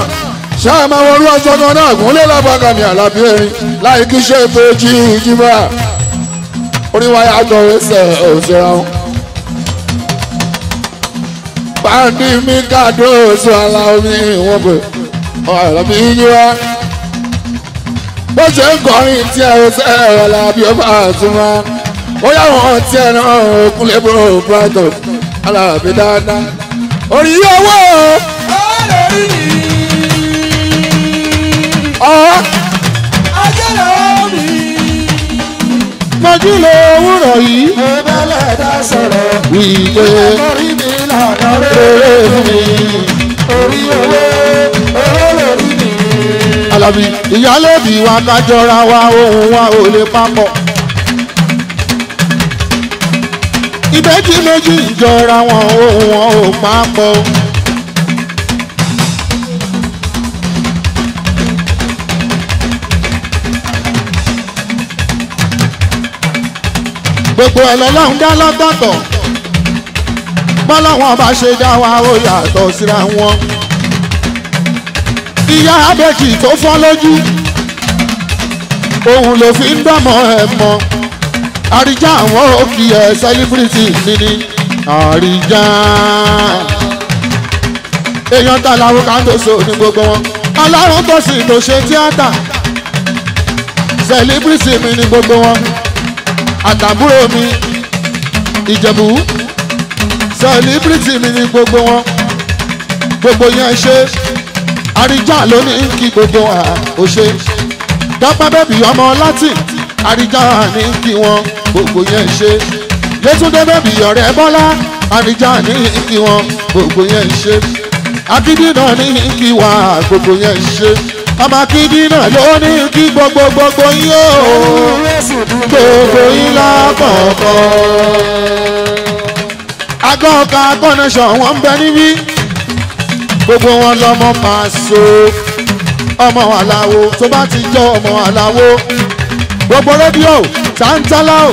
ṣáà máa wọlú aṣọ kan náà gúnlẹ̀ lábàgà ní Alabi erin láì kí ṣe ìbejì ìjìbá oníwáyà àjọ ẹsẹ̀ òṣèrà wọn. pàǹdí mi káàdó oṣù aláwọ̀ wọn pé Alabi yíwá bó ṣe ń kọrin tí ẹ ṣe Alabi ó bá àtúmọ̀ ó yà wọ́n tí ẹ náà kúnlẹ̀ bó brighton Alabi dáadáa orí owó mọ́jú lè wúrọ̀ yìí. ẹ̀bẹ̀lẹ̀ dá sọ̀rọ̀. wípé orí mi lànà rere mi. orí owó lórí mi. Alabi ìyálòbí wa kájọra wa ohun wa ò lè papọ̀. ìbejì méjì ìjọra wọn ohun wọn ò papọ̀. gbogbo ẹlọ́lọ́run dá lọ́tọ̀ọ̀tọ̀ bọ́lọ́wọ́n bá ṣe dá wa ó yàtọ̀ síra wọn. ìyá abẹ́jì tó fọ́ lójú òun ló fi ń dánmọ́ ẹ̀ mọ́ àríjà àwọn òkì ẹ̀ sẹ́líbírìtì nínú àríjà èèyàn tá làwọn kan tó so ní gbogbo wọn alárùn tó sì tó ṣe tíátà sẹ́líbírìtì mi ní gbogbo wọn. àtàbúrò mi Ìjẹ̀bú sẹlíbírìtì mi ní gbogbo wọn gbogbo yẹn ṣe àríjà lónìí kí gbogbo ò ṣe Dọ́pẹ́ bẹ́bí ọmọ láti àríjà ní kí wọn gbogbo yẹn ṣe Yétúndé bẹ́bí ọ̀rẹ́ Bọ́lá àríjà ní kí wọn gbogbo yẹn ṣe Akíndí náà ní kí wà gbogbo yẹn ṣe ọmọ Akíndí náà ló ní kí gbogbo yín ó gbogbo yín lákọ̀ọ̀kọ̀. Agọ́ọ̀ka connection wọ́n ń bẹ níbí gbogbo wọn lọ́mọ Paso ọmọ Aláwo tó bá ti jọ ọmọ Aláwo gbogbo rédíò Tántálà o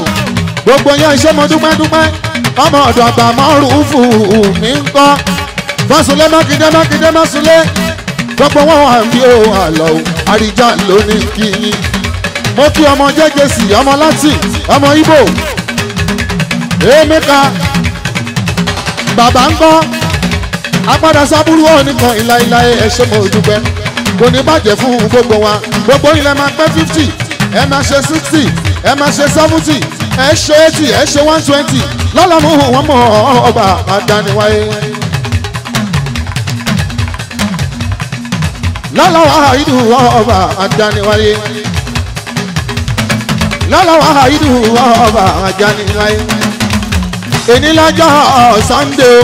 gbogbo yẹn ṣé mo dúpẹ́ ọmọ ọ̀dọ̀ àgbà mọ́rùúfù mi ń kọ́ Fásulé Mákindé Másúlé gbogbo wọn wà bí o àlọ́ àríjà lónìí kí yín mo kí ọmọ jẹ́jẹ́sì ọmọ láti ọmọ Ìgbò Emeka bàbá ń kọ́ apádà sábúrú ọ̀ nìkan ìlàìlàì ẹ̀ṣẹ̀ mo dúpẹ́ kò ní bàjẹ́ fún gbogbo wa gbogbo ilẹ̀ máa pẹ́ 50 ẹ máa ṣe 60 ẹ máa ṣe 70 ẹ ṣe 80 ẹ ṣe 120 lọ́lọ́mú wọn mọ̀ ọba àdániwáyé. lọ́lọ́wọ́ àìdù ọba àdániwáyé lọ́lọ́wọ́ àìdù ọba àdániwáyé ènìlájọ́ Sunday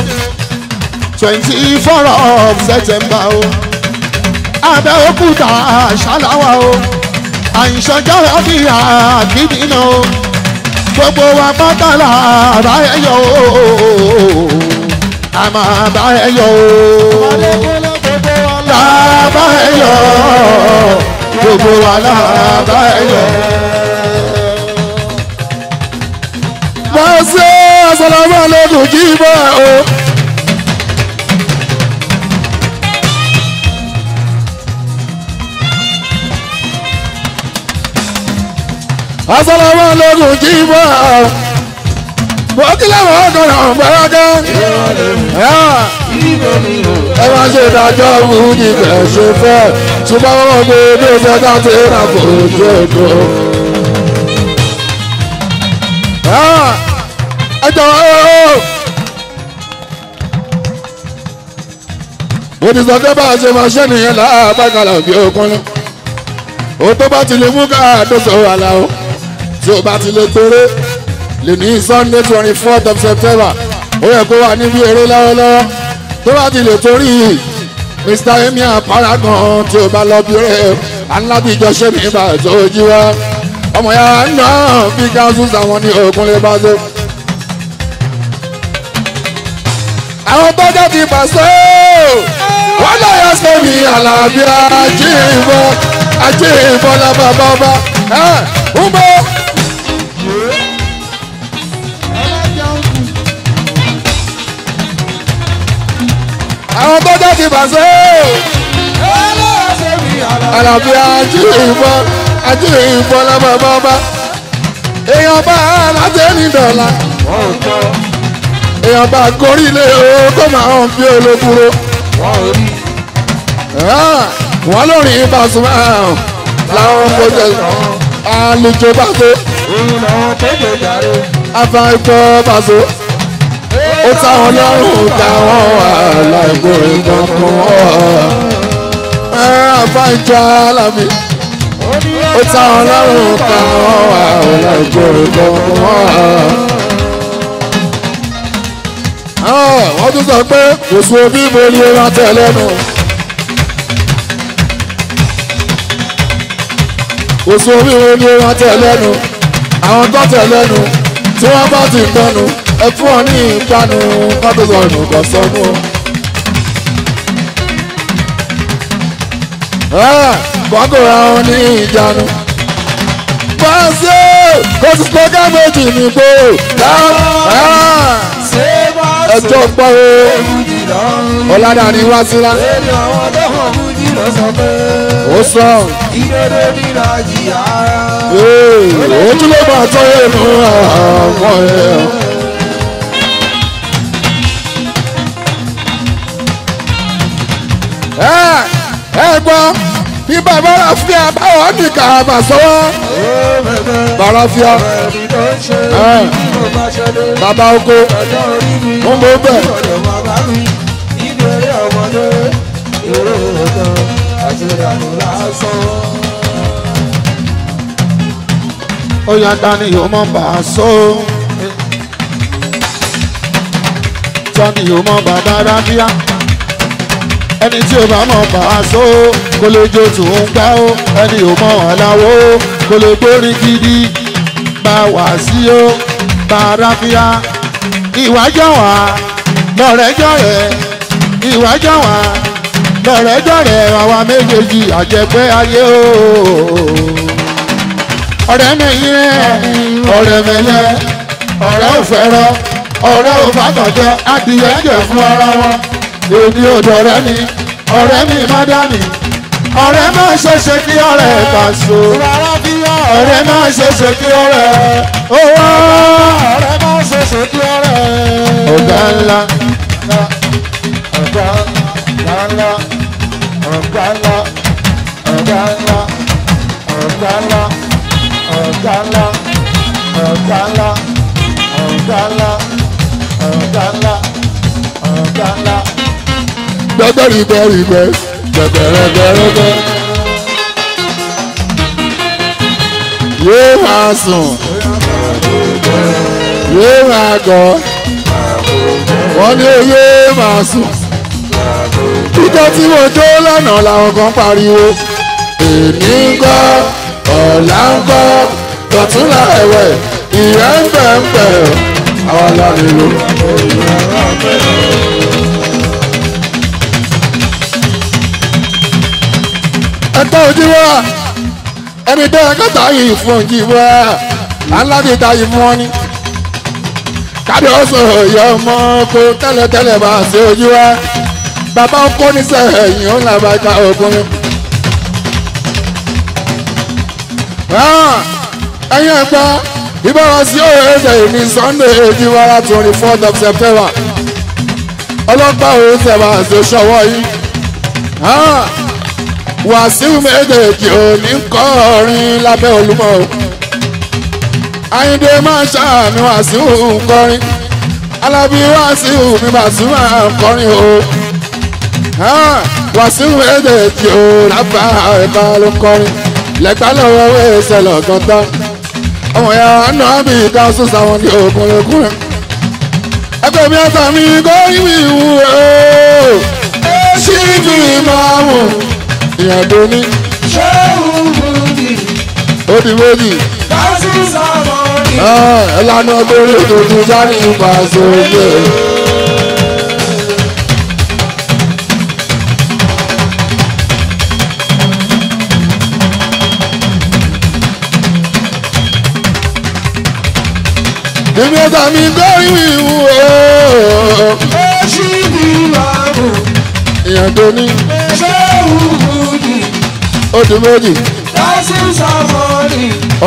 24 of September o Abẹ́òkúta ṣàláwà o àìṣọjọ́ ọdí àkídínà o gbogbo wa pátálà bá ẹ yọ o àmà bá ẹ yọ o làbá ẹ yọ gbogbo wa làbá ẹ yọ. Bọ́sẹ̀ Assalamu alaikum jíbọ̀ o. Assalamu alaikum jíbọ̀ o. Bọ́kílẹ̀ wọ́n kọ̀ọ̀rọ̀ ọ̀gbẹ́rẹ́gẹ́. ẹ má ṣe dájọ́ fújì bẹ́ẹ̀ ṣe fẹ́ ṣùgbọ́n wọ́n gbé bí ó fẹ́ dáńtì náà fojú ètò. ẹ jọ̀wọ́ mo ti sọ pé bá a ṣe máa ṣẹ́ nìyẹn láàbàkàlà bí okun ní o tó bá ti lè mú káàdó sọ̀rọ̀ àlàó tí o bá ti lè tóré lè ní Sunday 24th of September ó yẹ kó wà níbi eré lọ́wọ́lọ́wọ́ tó bá ti lè torí Mr Paragon tí o bá lọ bí eré Alabi jọ ṣe ní ìbá tó jí wá ọmọ ya náà bí káńsù sàwọn ní òkun lè bá ṣe. àwọn tó jẹ́ ti pàṣẹ wọ́n lọ yọ sẹ́mi Alabi ajíhìnbọn lábàbà ọba ń bọ́. àwọn tó jẹ́ ti pàṣẹ Alabi ajíhìnbọn lábàbà ọba èèyàn bá alájẹ ní dọ̀la èèyàn bá gorí ilé o kó máa hàn bí olókùrò wọ́n lórí Pasuma làwọn kò jẹ àlùjọ Paso afáìpọ̀ Paso ó táwọn lọ́rùn táwọn wà láìpẹ́ ìgbọ̀ngàn afáìjọ Alabi ó táwọn lọ́rùn táwọn wà láìpẹ́ ìgbọ̀ngàn. wọ́n tún sọ pé kò sún omi mo ní ẹran tẹ̀ lẹ́nu. kò sún omi mo ní ẹran tẹ̀ lẹ́nu. àwọn tó tẹ̀ lẹ́nu tí wọ́n bá ti gbọ́nu ẹ fún ọ ní ìpanu kó tó sọnù kó sọnù. kọ́kọ́ ra wọn ní ìjánu. Pàṣẹ kò sí sọ́kà méjì nígbò ẹjọ́ pọ̀ o ọ̀làdà ni wá sílá ó sọ ojú ló máa tọ́ ẹnu àwọn ẹ gbọ́ bí bàbá Ràfíà báwọn nìkan àbà sọ́wọ́ Bàràfíà bàbá oko ń bó bẹ̀. ó yá dání yóò mọ̀ bá a sọ tani yóò mọ̀ bàbá Ràfíà ẹni tí o bá mọ̀ bá a sọ kó lè jó tòun gbá ó ẹni ò mọ̀ aláwo kó lè gbórí gidi bá wà sí ó bá Ràfíà ìwájọ́ wà lọ́rẹ́jọ́ rẹ̀ ìwájọ́ wà lọ́rẹ́jọ́ rẹ̀ àwa méjèèjì àjẹpẹ́ ayé o ọ̀rẹ́ mẹ́yìn rẹ̀ ọ̀rẹ́ mẹ́yẹ ọ̀rẹ́ ò fẹ́rọ ọ̀rẹ́ ò fàtọ̀jẹ́ adìyẹ jẹ̀ fún ara wọn èmi ò dọ̀rẹ́ mi ọ̀rẹ́ mi má dá mi ọ̀rẹ́ má ṣẹ̀ṣẹ̀ kí ọ̀rẹ́ Paso ọ̀rẹ́ má ṣẹ̀ṣẹ̀ kí ọ̀rẹ́ owó ọ̀rẹ́ má ṣẹ̀ṣẹ̀ kí ọ̀rẹ́ ọ̀gá ńlá ọ̀gá ńlá ọ̀gá ńlá ọ̀gá ńlá ọ̀gá ńlá ọ̀gá ńlá ọ̀gá ńlá ọ̀gá ńlá ọ̀gá ńlá ọ̀gá ńlá. Gbẹgbẹrìgbẹrìgbẹ gbẹgbẹrẹgbẹrẹgbẹ yóò máa sùn yóò máa gọ wọ́n ní yóò máa sùn ìjọ tí mo jó lọ́nà làwọn kan pariwo èmi ń gbọ́ ọ̀la ń gbọ́ tọ̀túnla ẹ̀wẹ̀ ìyẹn ń bẹ̀ ń bẹ̀ àwọn aláàlú. ẹgbẹ́ ojú wa ẹni tó ẹ kọ́ta yìí fún ojú wa aláàbí ta yìí fún wọn ni káàdì ọ̀sán ìyá ọmọ kó tẹ́lẹ̀tẹ́lẹ̀ bá a ṣe ojú wa bàbá ń kó níṣẹ́ ẹ̀yìn ó ń làbá ká ọkùnrin. ẹ̀yin ẹ̀gbá ìbára sí òye ẹ̀sẹ̀ ní Sunday ojú wa 24th of September ọlọ́pàá òun sẹ̀wá ṣe ṣọwọ́ yìí Wàsíù méjèèjì ò ní kọrin lábẹ́ Olúmọ o Àyìndé máa ṣàmì Wàsíù kọrin Alabi Wàsíù mi Pasuma kọrin o Wàsíù méjèèjì ò lábà ẹ̀ka ló kọrin lẹ́gbàá lọ́wọ́ ẹ̀ṣẹ̀ lọ́gọ́ta ọmọ ya náà bí káwọ́sọ sáwọn ní òkúnlẹ̀kúnlẹ̀ ẹgbẹ́ mi ọ̀tá mi kọrin mi wù ọ́ ṣí fi máa wù ìyàdó ní ó di méjì ẹlànà lórí òtútù sáré ìpàṣẹ òye. Èmi ọ̀tá mi kọrin mi wù ọ́ ìyàdó ní ó di méjì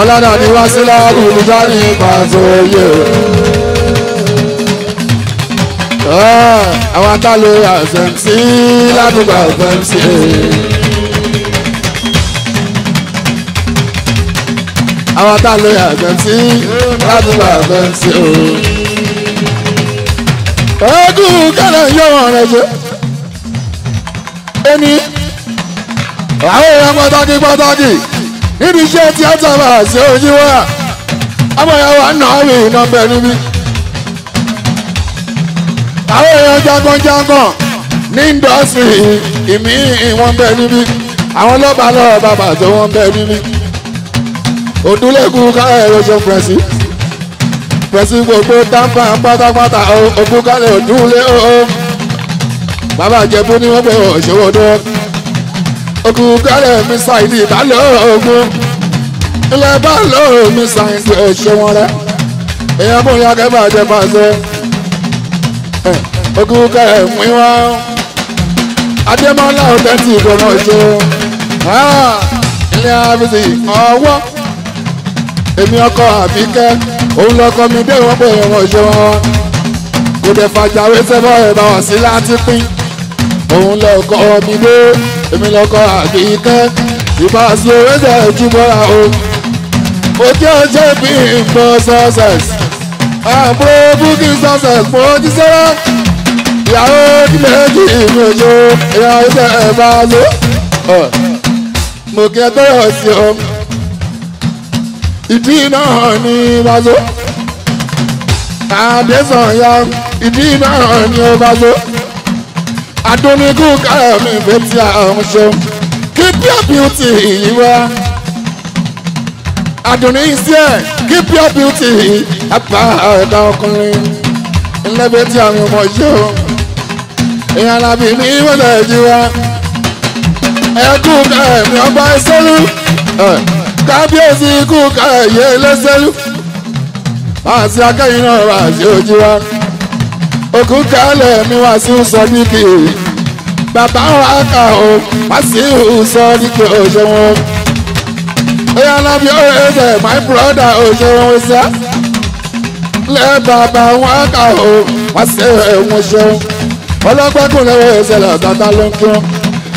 ọ̀làdà ni wá sí láàrú olùdarí ìpàṣẹ òye àwọn atálò àṣẹǹsì ládùúgbò àṣẹǹsì àwọn atálò àṣẹǹsì ládùúgbò àṣẹǹsì ẹ̀ẹ́dùn kẹlẹ̀ yọ̀wọ̀n rẹ̀ ṣe ẹni àwọn èèyàn pàtàkì níbi iṣẹ́ tíátà máa ṣe ojú wa amọ̀yàwó ànáwó iná bẹ níbí àwọn èèyàn jágánjágán ní indọ́sírì ìmí wọn bẹ níbí àwọn lọ́ba bàbà tó wọn bẹ níbí òdúlẹ̀kùn kálẹ̀ ẹ̀rọṣẹ́ pẹ̀sì gbogbo táǹpà pátápátá òkú kálẹ̀ òdúlẹ̀ bàbá jẹ̀bú ni wọ́n pè òṣèwọ́ dọ́ ogun kálẹ̀ mi ṣàìdí ìbálò ogun ilẹ̀ bá lóò mi ṣàìdí òṣè wọn rẹ èèyàn kò yá kẹ́ bàjẹ́ pàṣẹ ogun kálẹ̀ mú wá Adémọ́lá òtẹ́tì ìgbọ̀nà ìṣó ilé àbísí ọwọ́ èmi ọkọ Àbíkẹ́ òun lọkọ mi dé wọn pé wọn ṣe wọn kò dẹ̀ fàjàwé sẹ́fọ́ ẹ̀ bá wà sí láti pín òun lọkọ mi dé èmi lọkọ Àbíkẹ́ ìbáṣe oríṣẹ́ ìjúbọ̀ra o mo jẹ́ ọjọ́ bí ìgbọ́ success àbúrò búkì success mo ti sọ́ra ìyàwó méjì ìgbòho ìyàwó iṣẹ́ ẹ̀ bá lò mo kí ẹ tọ́yọ̀ sí ọ ìdí náà ní ìbáṣọ àdésànyà ìdí náà ní ìbáṣọ adóníkù káyọ̀ mi fẹ́ tí àwọn ṣeun keep your beauty yìí wá adùnní iṣẹ́ keep your beauty apá ẹ̀ka ọkùnrin ńlẹ́bẹ̀ tí àwọn ọmọ ṣeun èèyàn Alabi ní ìwọ̀lẹ̀ yìí wá ẹ̀kú káyọ̀ mi ọba ìṣẹ́lú kábíyèsí ikú káyọ̀ yé lẹ́sẹ̀lú àti akẹ́yìn náà wà sí ojú wa òkú kálẹ̀ mi wá sí sọ́díkì bàbá wa kà ó wá sí sọ́díkì òṣè wọn èèyàn Alabi ọ̀rẹ́dẹ̀ my brother òṣè wọn ṣá lẹ́ bàbá wa kà ó wá sí ẹ̀wọ̀n ṣeun ọlọ́gbẹ́kùn lẹ́wọ̀ ìṣẹ̀lẹ̀ tata ló ń kí wọn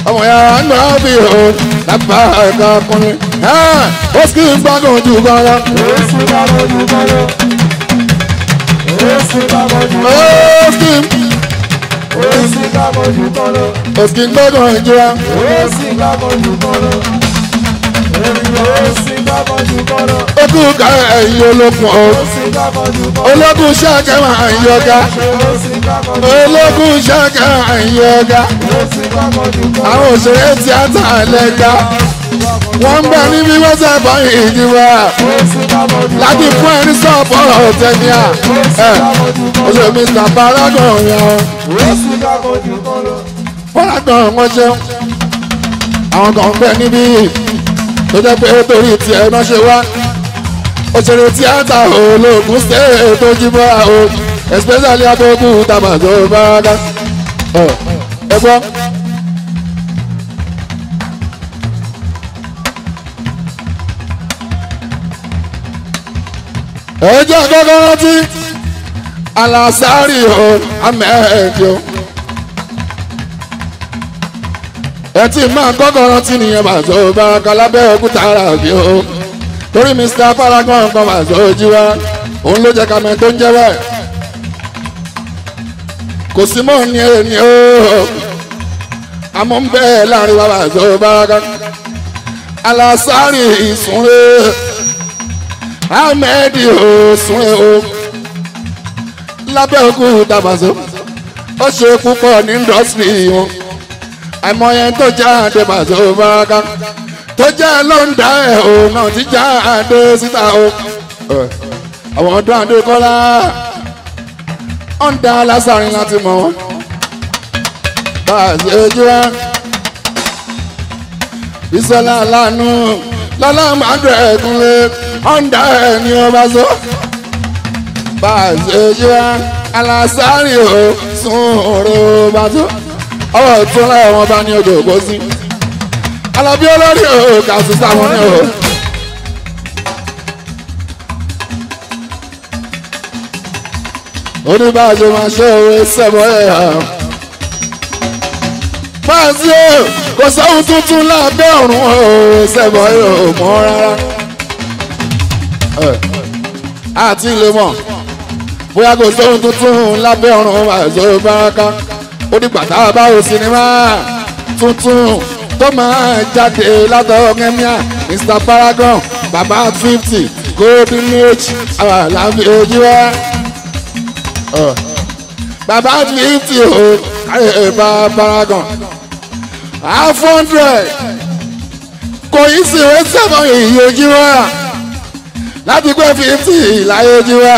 ọmọ yàrá náà bí o lápá ẹ̀ka ọkùnrin ó sì ń gbádùn jù gan lọ. Òsì gbọ́dọ̀ ìjọra. Okú ká ẹ̀yìn ológun o. Ológun ṣáàkẹ́ máa ń yọga. Ológun ṣáàkẹ́ máa ń yọga. Àwọn òṣèré tíátà lẹ́ga. Wọ́n ń bẹ níbi wọ́n sẹ́ bọ́ ìdíwọ́. Láti fún ẹni sọ́ọ̀bù ọ̀tẹ̀míà. Oṣù Mr Paragon yan. Paragon wọ́n ṣeun. Àwọn kan ń bẹ níbí tó jẹ́ pé torí tiẹ̀ náà ṣe wá. Òṣèré tíátà ológun ṣe ètò jíbọ́ra o. Especially àtọ́kù tàbàtò bára. Ẹ gbọ́. Ẹjọ́ gọ́gọ́ rántí alásárì o amẹ́ẹ̀dì o ẹ tí máa kọ́kọ́ rántí nìyẹn bàtò baraka lábẹ́ òkúta ara bí o torí Mr Paragon kan bàtò ojú wa òun ló jẹ́ kàmẹ́ tó ń jẹ́ bẹ́ẹ̀ kò sí mọ́ ní ẹni o àmọ́ ń bẹ́ẹ̀ láàrin wa bàtò baraka alasari ìsúnre Ahmed òsúnre o lábẹ́ òkúta bàtò ó ṣe púpọ̀ ní indọ́sírì wọn àìmọye tó jáde bàtò baraka tó jẹ́ ló ń dá ẹ̀ o náà ti jáde síta o àwọn ọdún Adékọ́lá ó ń dá lásàrin láti mọ̀ wọ́n bá a ṣe ojú wa Bísọ́lá aláàánú lọ́lá màdùn ẹ̀kúnlé ó ń dá ẹ̀ ní ọba sọ bá a ṣe ojú wa alásàrí o sún òrò bá tó ọwọ́ tún láyọ̀ wọn bá ní odò ògbó sí Alabi olórí o kà sí sáwọn ní o. oníbàjọ́ máa ṣe òwe sẹ́bọ̀ ẹ̀ hàn. Fáàsì o kò sóhun tuntun lábẹ́ ọ̀run o sẹ́bọ̀ ẹ̀ ò mọ́ rárá. àti ilé mọ̀ bóyá kò sóhun tuntun lábẹ́ ọ̀run àìsàn baraka ó ní pàtàkì báwo sinimá tuntun tó máa jáde látọwọ́ kẹ́míà Mr Paragon bàbá 50 golden age àwọn Alabi ojú wa bàbá 50 o káyọ̀ bá Paragon 100 kò yí sí ìwé sẹ́fọ̀n èyí ojú wa láti pé 50 láyé ojú wa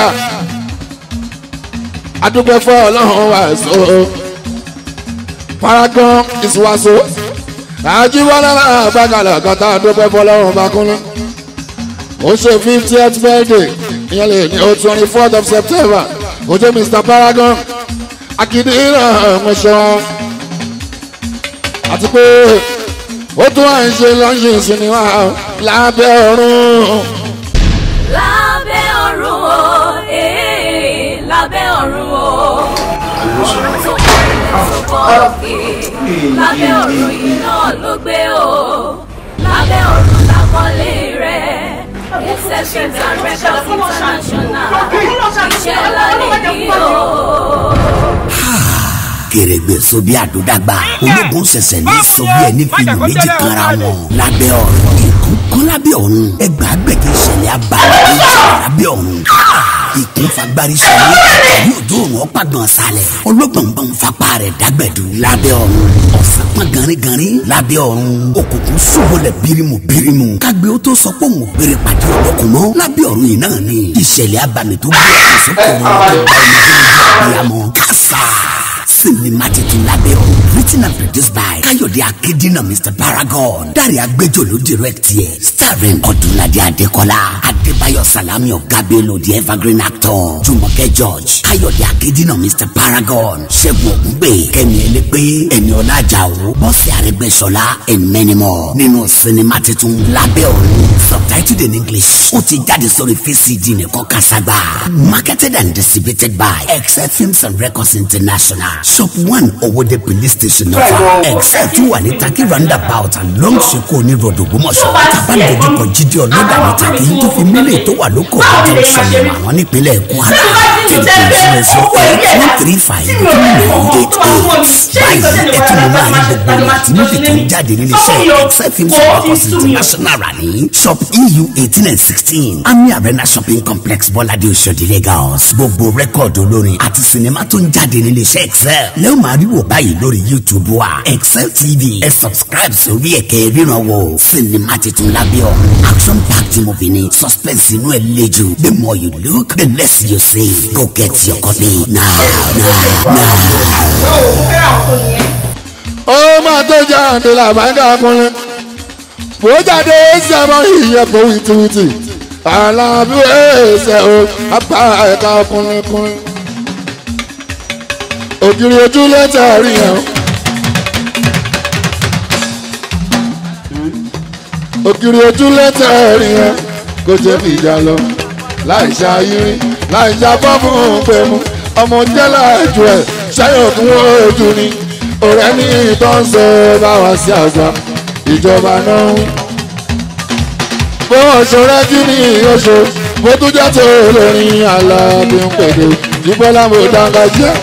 adúpẹ́ fún ọlọ́run wa so Paragon ìsúwàsó àjíwọ́lá àbágalà kan tá a dúpẹ́ fún ọlọ́run bá kúnlẹ̀ ó ṣe 50th birthday ìyẹn lè ní 24th of September ó jẹ́ Mr Paragon akíndé ìrànmọ́ṣọ́ àti pé ó tún à ń ṣe lọ́yìn sinimá lábẹ́ ọ̀run. lábẹ́ ọ̀run o lábẹ́ ọ̀run o ọ̀run tó kọ́ ilẹ̀ tó kọ́ òkè lábẹ́ ọ̀run yìí náà ló gbé o lábẹ́ ọ̀run lákọ́lé rẹ̀ Exec and Records International iṣẹ́ lálẹ́ yìí o. Kèrègbè sobi àdúdàgbà ológun ṣẹ̀ṣẹ̀ ní sobi ẹni fìlù méjì kanra wọn lábẹ́ ọ̀run ìkún kọ́ lábẹ́ ọ̀run ẹgbàá gbẹ̀kẹ́ ìṣẹ̀lẹ̀ abàlẹ̀ tó ń ṣẹlẹ̀ lábẹ́ ọ̀run ìkún fagbárí sọ̀rọ̀ ẹ̀mí òjò òun ọ̀pàgbọ̀n sálẹ̀ olóògbọ̀ngbọ̀n fapá rẹ̀ dágbẹ̀dù lábẹ́ ọ̀run ọ̀sán pọ́n ganringanrin lábẹ́ ọ̀run òkùnkùn ṣubúlẹ̀ bírímù kágbé ó tó sọ pé òun ò gbére pàdé ọ̀dọ́kùn mọ́ lábẹ́ ọ̀run yìí náà ni ìṣẹ̀lẹ̀ abàmì tó gbé ọ̀sán sókè sinimá titun lábẹ́ ọ̀run written and produced by Káyọ̀dé Akédínà Mr Paragon Dáre Agbẹ́jọ́ ló direct yẹ starring Odunlade Adekola Adébáyọ̀ Salami Ọ̀gábélò the evergreen actor Jùmọ̀kẹ́ George Káyọ̀dé Akédínà Mr Paragon Ṣẹ́gun Ògúngbè Kẹ́mi Ẹlẹ́pẹ́ Ẹniọlá Àjàó Bọ́sẹ̀ Arẹ́gbẹ́ṣọlá and many more nínú sinimá titun lábẹ́ ọ̀run subtitled in English ó ti jáde sórí VCD nìkan káságbá marketed and distributed by Exec Films and Records International. Shop 1 Owode police station ọ̀fà Exec tún wà ní Taki roundabout and long Ṣeko ní road Ògbómọ̀ṣọ́ tábàlójúkọ Jídé Ọlọ́dà ní Taki tó fi mílẹ̀ tó wà lóko ọjọ́ ìṣẹ̀lẹ̀ àwọn nípínlẹ̀ Kwara tẹlifíṣàn ẹ̀ṣọ́ 135 báyìí ẹtí mo máa ní gbogbo láti níbi tó ń jáde nínú iṣẹ́ Exec Films and Records International rà ní Shop EU 18 and 16 Ami Arena Shopping Complex Bọ́ládé Oṣòdì Lagos gbogbo rẹ́kọ̀dù olórin àti sinimá tó ń jáde nínú iṣẹ́ Excel lẹ́wọ̀n máa rí wò báyìí lórí YouTube wa Excel TV ẹ subscribe sórí ẹ̀kẹ́ ríran wò sinimá titun lábẹ́ ọ̀run action packed movie ni suspense inú ẹ̀ lẹ́jù the more you look the less you see go get your copy now. ó máa tó jáde làbáńgá kúnlẹ̀ bó jáde sábà ìyẹ̀pọ̀ wìtìwìtì Alabi ẹsẹ̀ o apá ẹ̀ka kúnlẹ̀kúnlẹ̀ ògiri ojú lẹ́tà rí yẹn ògiri ojú lẹ́tà rí yẹn kò jẹ́ fi ìjà lọ láì ṣàyírí láì ṣàbọ̀ fún pẹ̀mú ọmọ jẹ́lá ẹ̀jù ẹ̀ ṣẹ́yọ̀ fún ojú ni ọ̀rẹ́ ní ìtàn ṣe bá wá sí àgbà ìjọba náà ń. bó ọ̀ṣọ́rẹ́ kí ni oṣù mo tún jẹ́ tó lórin Alabi ń pèdè ìbọ́lá mo dáńgá jẹ́.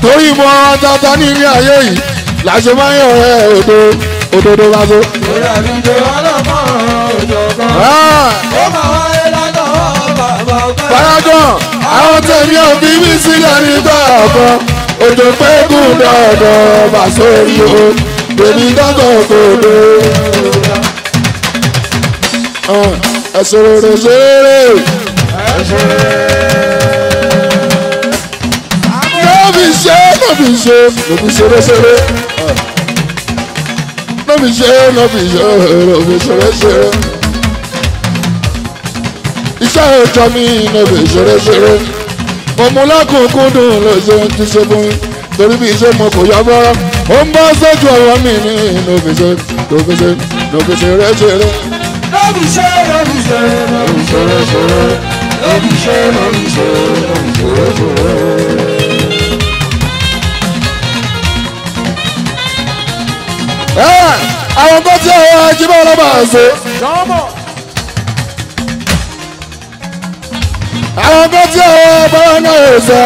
torí mo tata ní ilé ayé yìí làṣẹ máa ń yọ̀ ẹ́ òdodo bá tó. Ìrẹ̀ mi jẹ́ ọlọ́mọ òjọ̀gbọ́n. Ó máa wáyé látọwọ́ bàbá ọgbẹ́. Paragon àwọn tẹ̀mí òbí mi sílẹ̀ nígbà ọ̀kan òjò pé kún dọ̀dọ̀ bà sórí o èmi dọ́gọ̀ kòdó. ẹ̀sùn rere ṣeré. lóbi ṣe lóbi ṣe lóbi ṣeré ṣeré. lóbi ṣe lóbi ṣe lóbi ṣeré ṣeré. iṣẹ́ òjò mi lóbi ṣeré ṣeré. mo lákòókòdùn ló ṣe ń ti ṣe fún mi torí bí iṣẹ́ mo kò yọ bọ́rọ́ ó ń bọ́ sójú ọwọ́ mi ní lófiṣẹ́ lófiṣẹ́ lófiṣẹ́ rẹ̀ ṣeré. Lóbiṣẹ́ lóbiṣẹ́ lóbiṣẹ́ ṣeré. Lóbiṣẹ́ lóbiṣẹ́ lóbiṣẹ́ ṣeré. àwọn kan tí àwọn ajíbọ̀ ọlọ́mọ àṣẹ. àwọn kan tí àwọn ọba náà yóò sọ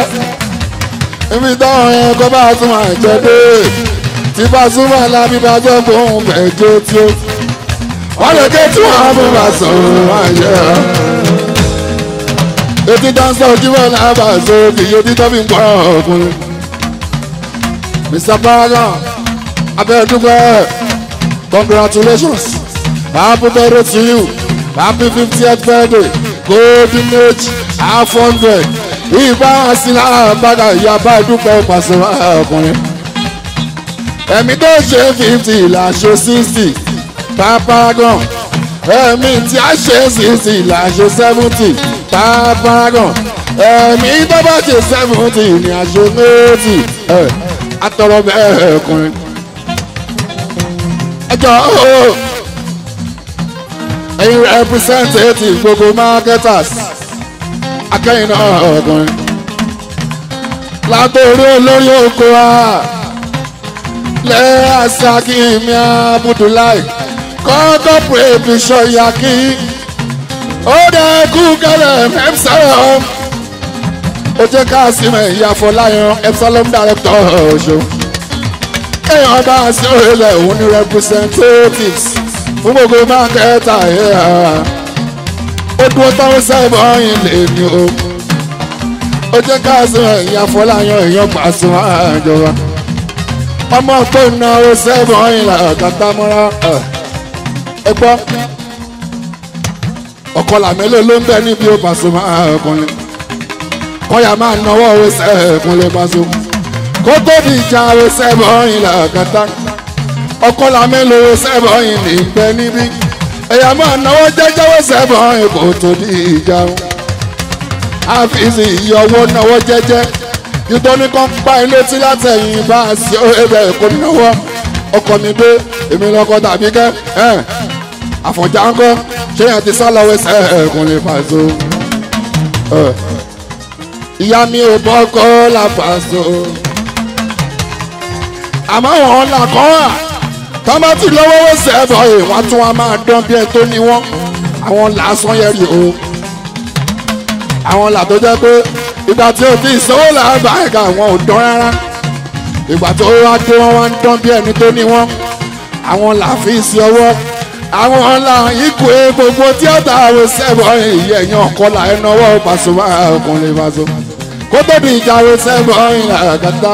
ibi táwọn ẹ̀kọ́ bá tún máa jẹ́ dé tí Pasuma Alabi bá jẹ́ fóun bẹ̀jọ́ tí ó wọ́n lè ké tí wọ́n á fún wa sọ̀rọ̀ máa yẹ ọ́. etí dáńsọ̀ ojúbọ̀ náà bá so kìí ojú tó fi ń pọ̀ ọkùnrin. Mr Paragon abẹ́ẹ̀dúgbẹ́ congratulations happy birthday to you happy 50th birthday golden age half 100 ìbá àsìlá àbága ìyàbá ìdúpẹ́ Pasuma ọkùnrin. ẹ̀mí tó ṣe 50 là ṣe 60 Paragon ẹ̀mí tí a ṣe 60 là ṣe 70 Paragon ẹ̀mí tó bá ṣe 70 ní àṣẹ 80 àtọ̀rọ̀ bẹ́ẹ̀ ọkùnrin. ẹjọ́ ẹ̀yin representative gbogbo marketers akẹ́yìn náà ọkùnrin látòrí olórí oko wa lẹ́ àṣàkí mi Abudulai kọ́kọ́ pé bíṣọ́ yaki ó dẹ́ kú kẹlẹ̀ Epsilon ó jẹ́ ká sí mẹ́ ìyàfọ́láyàn Epsilon director ọ̀ṣọ́ èèyàn bá sí òrìlẹ̀ òun ní representatives fún gbogbo mákẹ́tà ó dúró táwọn sẹ́bọ̀ yìí lè ní o ó jẹ́ ká sí mẹ́ ìyàfọ́láyàn èèyàn Pasuma àjọba ọmọ tó náwó sẹ́bọ̀ yìí làkàtà mọ́ra ẹ gbọ́ ọ̀kọ́là mélòó ló ń bẹ níbi ó Pasuma ọkùnrin kọ́yà máa náwó owó sẹ́ẹ̀kùnlé Pasuma kó tó di ìjà owó sẹ́bọ̀ yìí làkàtà ọ̀kọ́là mélòó owó sẹ́bọ̀ yìí ní bẹ níbí ẹ̀yà máa náwó jẹ́jẹ́ owó sẹ́bọ̀ yìí kó tó di ìjà wọn àfíìsì ìyọwó náwó jẹ́jẹ́ nítorí kan pa ilé tí látẹ̀yìn bá a sí ẹ̀bẹ̀ kò náwó ọkọ̀ mi dé èmi lọ́kọ̀ tàbí kẹ́ àfọ̀njá ńkọ́ ṣé yẹn ti sá lọ́wọ́ ẹsẹ̀ ẹ̀kùnlé Paso ìyá mi ò bọ́kọ́ la Paso àmọ́ wọn là kọ́ wà tọ́mọ́tì lọ́wọ́ ẹsẹ̀ ẹ̀bọ̀ yìí wọ́n tún wá máa dán bí ẹ tó ní wọ́n àwọn làásán yẹn rí o àwọn là tó jẹ́ pé ìgbà tí o ti ìsanwó làbà ẹ̀ka àwọn ò dán rárá ìgbà tó wá dé wọn wá ń dán bí ẹni tó ní wọn àwọn là fi sí ọwọ́ àwọn ọ̀la ikú gbogbo tíátà àwọn sẹ́bọ̀ ìyẹ̀yàn ọ̀kọ́là ẹnu ọwọ́ Pasuma ọkùnrin Paso kó tó di ìjà àwọn sẹ́bọ̀ ìlàkàtà.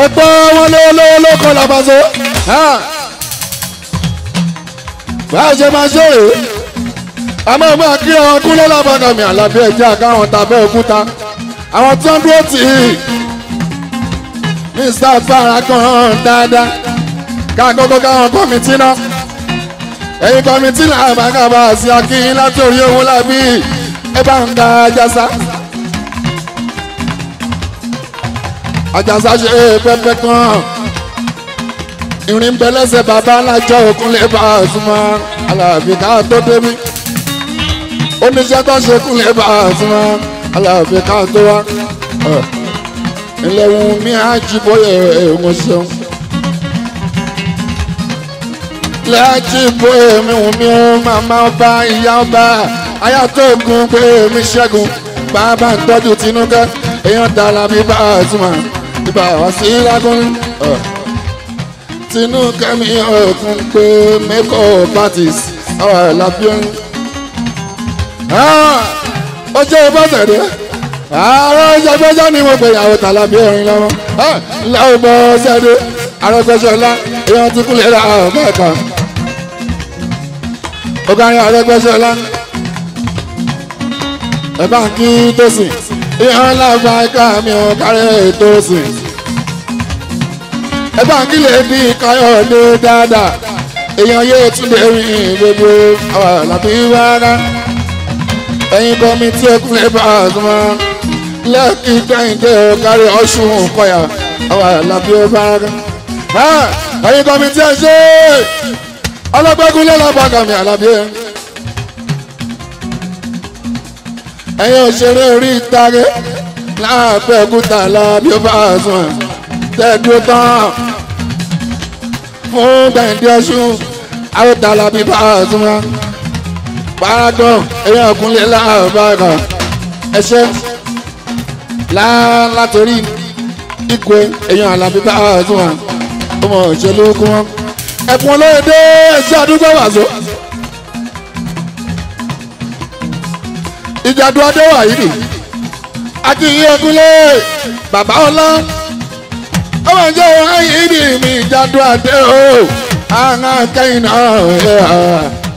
ẹgbẹ́ wọn ló kọ́ la Paso báyìí ṣe máa ṣe rèé àmọ́ ìgbà kí ọkùn ló lábàgà mi Àlàbí ẹ̀jẹ̀ àkáwọn tàbẹ́ òkúta àwọn tí wọ́n dúró tì í Mr Paragon dáadáa káàkókó káwọn kọ́mìtì náà ẹ̀yin kọ́mìtì náà bàgàbà sí akíyín látòrí owó lábí ẹ bá ń ga jásá àjàsá ṣe pẹ́pẹ́ kan ìrìn bẹ́lẹ́sẹ̀ bàbá alájọ òkúnlẹ̀ bá a súnmọ́ Alabi ká tó débi oníṣẹ́ tó ṣe kúnlẹ̀ bá a súnmọ́ Alabi ká tó wá ilẹ̀ wù mí àjíbóyè mo ṣeun lẹ́jìbóyè mi wù mí ó màmá ọba ìyá ọba aya tó gun pé mi ṣẹ́gun bàbá ń tọ́jú tinúkẹ́ èèyàn dàlà bí bá a súnmọ́ ìbá wá sí lágún tinúkẹ́ mi ọ̀kun pé make-up artist Alabi ó jẹ́ bọ́sẹ̀ dé ààrẹ ìjọgbẹ́jọ́ ni mo pè ìyàwó tàlàbí orin lọ́wọ́ lọ́wọ́ bọ́sẹ̀ dé Arẹ́gbẹ́ṣọlá èèyàn ti kúlẹ̀ ra ọ̀mẹ́ẹ̀kan ọ̀gáyìn Arẹ́gbẹ́ṣọlá ẹ̀bá ń kí Tósìn èèyàn lágbà ẹ̀ka mi ò kárẹ̀ Tósìn ẹ̀bá ń kí lè bí Káyọ̀dé dáadáa èèyàn yóò tún lè rìn gbogbo Alabi wára ẹ̀yin kọ́mítì ẹ̀kúnlẹ̀ bá a súnmọ́ lẹ́ẹ̀kì gbẹ̀yìndé kárí ọ̀ṣun kọ̀yà Alabi wára ẹ̀yin kọ́mítì ẹ̀ ṣe ọlọ́gbẹ́gúnlẹ̀ lọ́bàgàmì Alabi ẹ̀yin òṣèré orí ìtàgé láàbẹ̀òkúta Alabi bá a súnmọ́ tẹ́ẹ̀dúró tán fún gbẹ̀yìndé ọ̀ṣun àwọn Alabi bá a súnmọ́ Paragon èèyàn ọkùnrin láàbàgà ẹṣẹ látòrí ikú èèyàn Alabi bá a tún wà ọmọ òṣèlú kú wọn ẹkùn olóyèdè ẹṣẹ àdúgbò wàzó ìjàdù adé wà yìí nì akínyìn ẹkúnlé bàbá ọlá ọmọ ìjọ ayé nì mi ìjàdù adé o àwọn akẹ́yìn náà.